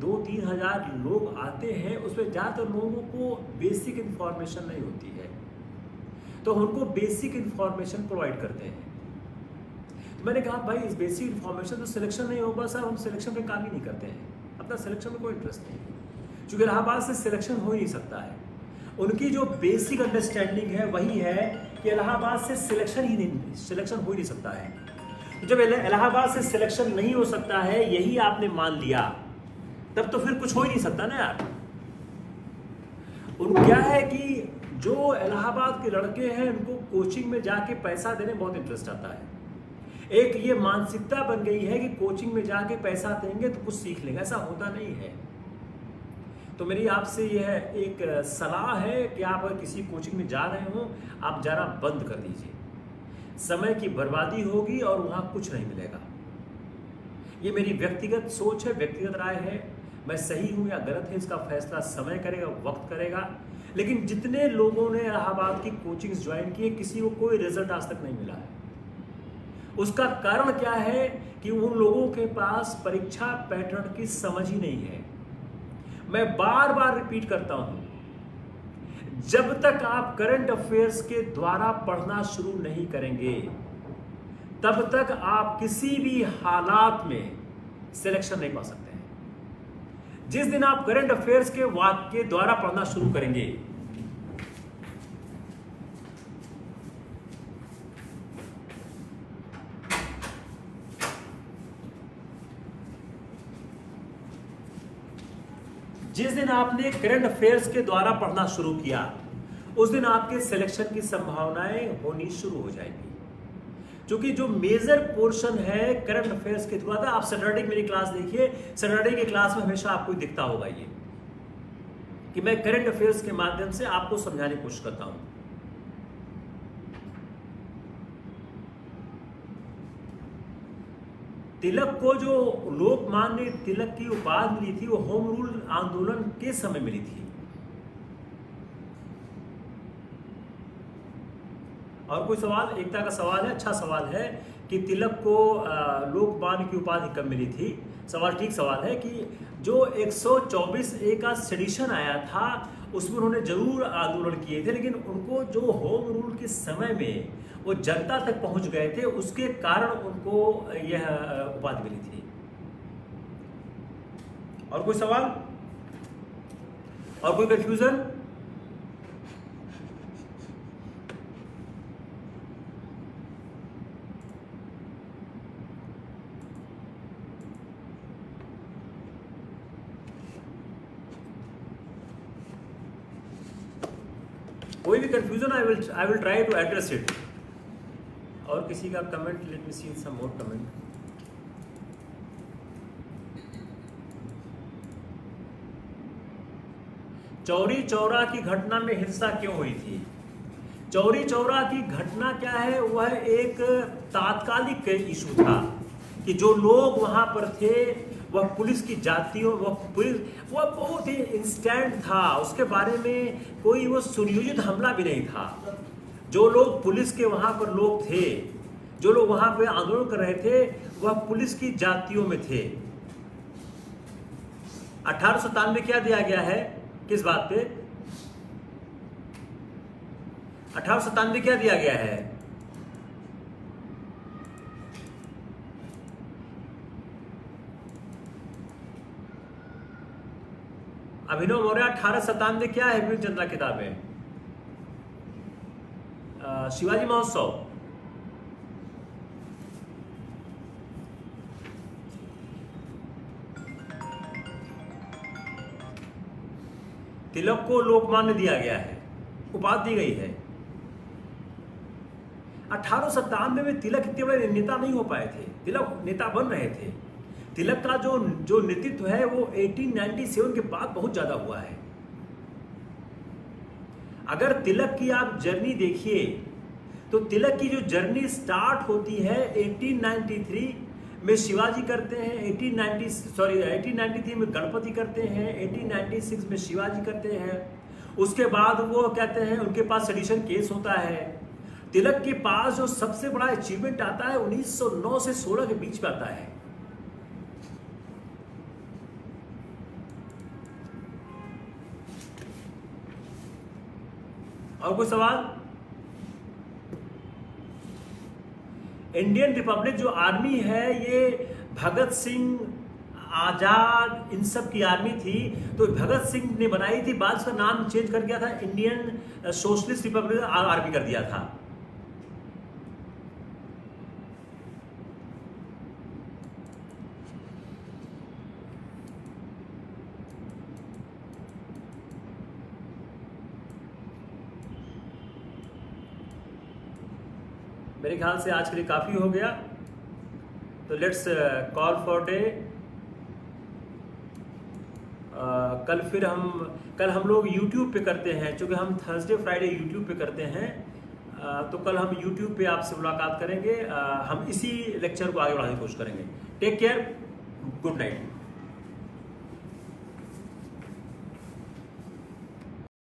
2-3 हज़ार लोग आते हैं उसमें ज़्यादातर लोगों को बेसिक इन्फॉर्मेशन नहीं होती है, तो उनको बेसिक इन्फॉर्मेशन प्रोवाइड करते हैं। तो मैंने कहा भाई इस बेसिक इन्फॉर्मेशन तो सिलेक्शन नहीं होगा सर, हम सिलेक्शन पे काम ही नहीं करते हैं, अपना सिलेक्शन में कोई इंटरेस्ट नहीं है। चूँकि इलाहाबाद से सिलेक्शन हो ही नहीं सकता है। उनकी जो बेसिक अंडरस्टैंडिंग है वही है कि इलाहाबाद से सिलेक्शन हो ही नहीं सकता है। जब इलाहाबाद से सिलेक्शन नहीं हो सकता है, यही आपने मान लिया, तब तो फिर कुछ हो ही नहीं सकता ना यार। उनको क्या है कि जो इलाहाबाद के लड़के हैं उनको कोचिंग में जाके पैसा देने में बहुत इंटरेस्ट आता है। एक ये मानसिकता बन गई है कि कोचिंग में जाके पैसा देंगे तो कुछ सीख लेंगे। ऐसा होता नहीं है। तो मेरी आपसे यह एक सलाह है कि आप अगर किसी कोचिंग में जा रहे हो, आप जाना बंद कर दीजिए। समय की बर्बादी होगी और वहाँ कुछ नहीं मिलेगा। ये मेरी व्यक्तिगत सोच है, व्यक्तिगत राय है। मैं सही हूँ या गलत है इसका फैसला समय करेगा, वक्त करेगा। लेकिन जितने लोगों ने इलाहाबाद की कोचिंग्स ज्वाइन किए, किसी को कोई रिजल्ट आज तक नहीं मिला है। उसका कारण क्या है कि उन लोगों के पास परीक्षा पैटर्न की समझ ही नहीं है। मैं बार बार रिपीट करता हूं, जब तक आप करंट अफेयर्स के द्वारा पढ़ना शुरू नहीं करेंगे, तब तक आप किसी भी हालात में सिलेक्शन नहीं पा सकते हैं। जिस दिन आप करंट अफेयर्स के वाक्य के द्वारा पढ़ना शुरू करेंगे, जिस दिन आपने करंट अफेयर्स के द्वारा पढ़ना शुरू किया, उस दिन आपके सिलेक्शन की संभावनाएं होनी शुरू हो जाएंगी। क्योंकि जो मेजर पोर्शन है करंट अफेयर्स के द्वारा, आप सैटरडे की मेरी क्लास देखिए, सैटरडे की क्लास में हमेशा आपको दिखता होगा ये कि मैं करंट अफेयर्स के माध्यम से आपको समझाने की कोशिश करता हूं। तिलक को जो लोकमान्य तिलक की उपाधि मिली थी, वो होम रूल आंदोलन के समय मिली थी। और कोई सवाल? एकता का सवाल है, अच्छा सवाल है कि तिलक को लोकमान्य की उपाधि कब मिली थी। सवाल ठीक सवाल है कि जो 124A का सेडिशन आया था उसमें उन्होंने जरूर आंदोलन किए थे, लेकिन उनको जो होम रूल के समय में वो जनता तक पहुंच गए थे, उसके कारण उनको यह उपाधि मिली थी। और कोई सवाल और कोई कंफ्यूजन? कोई भी confusion I will try to address it. और किसी का comment? Let me see some more comment. Chauri Chaura की घटना में हिंसा क्यों हुई थी? चौरी चौरा की घटना क्या है? वह एक तात्कालिक इशू था कि जो लोग वहां पर थे वह पुलिस की जातियों, वह बहुत ही इंस्टेंट था, उसके बारे में कोई वो सुनियोजित हमला भी नहीं था। जो लोग पुलिस के वहां पर लोग थे, जो लोग वहां पे आंदोलन कर रहे थे, वह पुलिस की जातियों में थे। 1897 क्या दिया गया है? किस बात पे 1897 क्या दिया गया है? अभिनव मौर्य 1897 क्या है? विभिन्न चंद्रा किताबें। शिवाजी महोत्सव। तिलक को लोकमान्य दिया गया है, उपाधि दी गई है। 1897 में तिलक इतने बड़े नेता नहीं हो पाए थे, तिलक नेता बन रहे थे। तिलक का जो नेतृत्व है वो 1897 के बाद बहुत ज्यादा हुआ है। अगर तिलक की आप जर्नी देखिए तो तिलक की जो जर्नी स्टार्ट होती है 1893 में शिवाजी करते हैं, 1893 में गणपति करते हैं, 1896 में शिवाजी करते हैं। उसके बाद वो कहते हैं उनके पास सेडिशन केस होता है। तिलक के पास जो सबसे बड़ा अचीवमेंट आता है 1909 से 16 के बीच में आता है। और कोई सवाल? इंडियन रिपब्लिक जो आर्मी है ये भगत सिंह, आजाद, इन सब की आर्मी थी। तो भगत सिंह ने बनाई थी, बाद उसका नाम चेंज कर दिया था, इंडियन सोशलिस्ट रिपब्लिक आर्मी कर दिया था। मेरे ख्याल से आज के लिए काफ़ी हो गया, तो लेट्स कॉल फॉर डे। कल हम लोग YouTube पे करते हैं, क्योंकि हम थर्सडे फ्राइडे YouTube पे करते हैं। तो कल हम YouTube पे आपसे मुलाकात करेंगे। हम इसी लेक्चर को आगे बढ़ाने की कोशिश करेंगे। Take care, good night.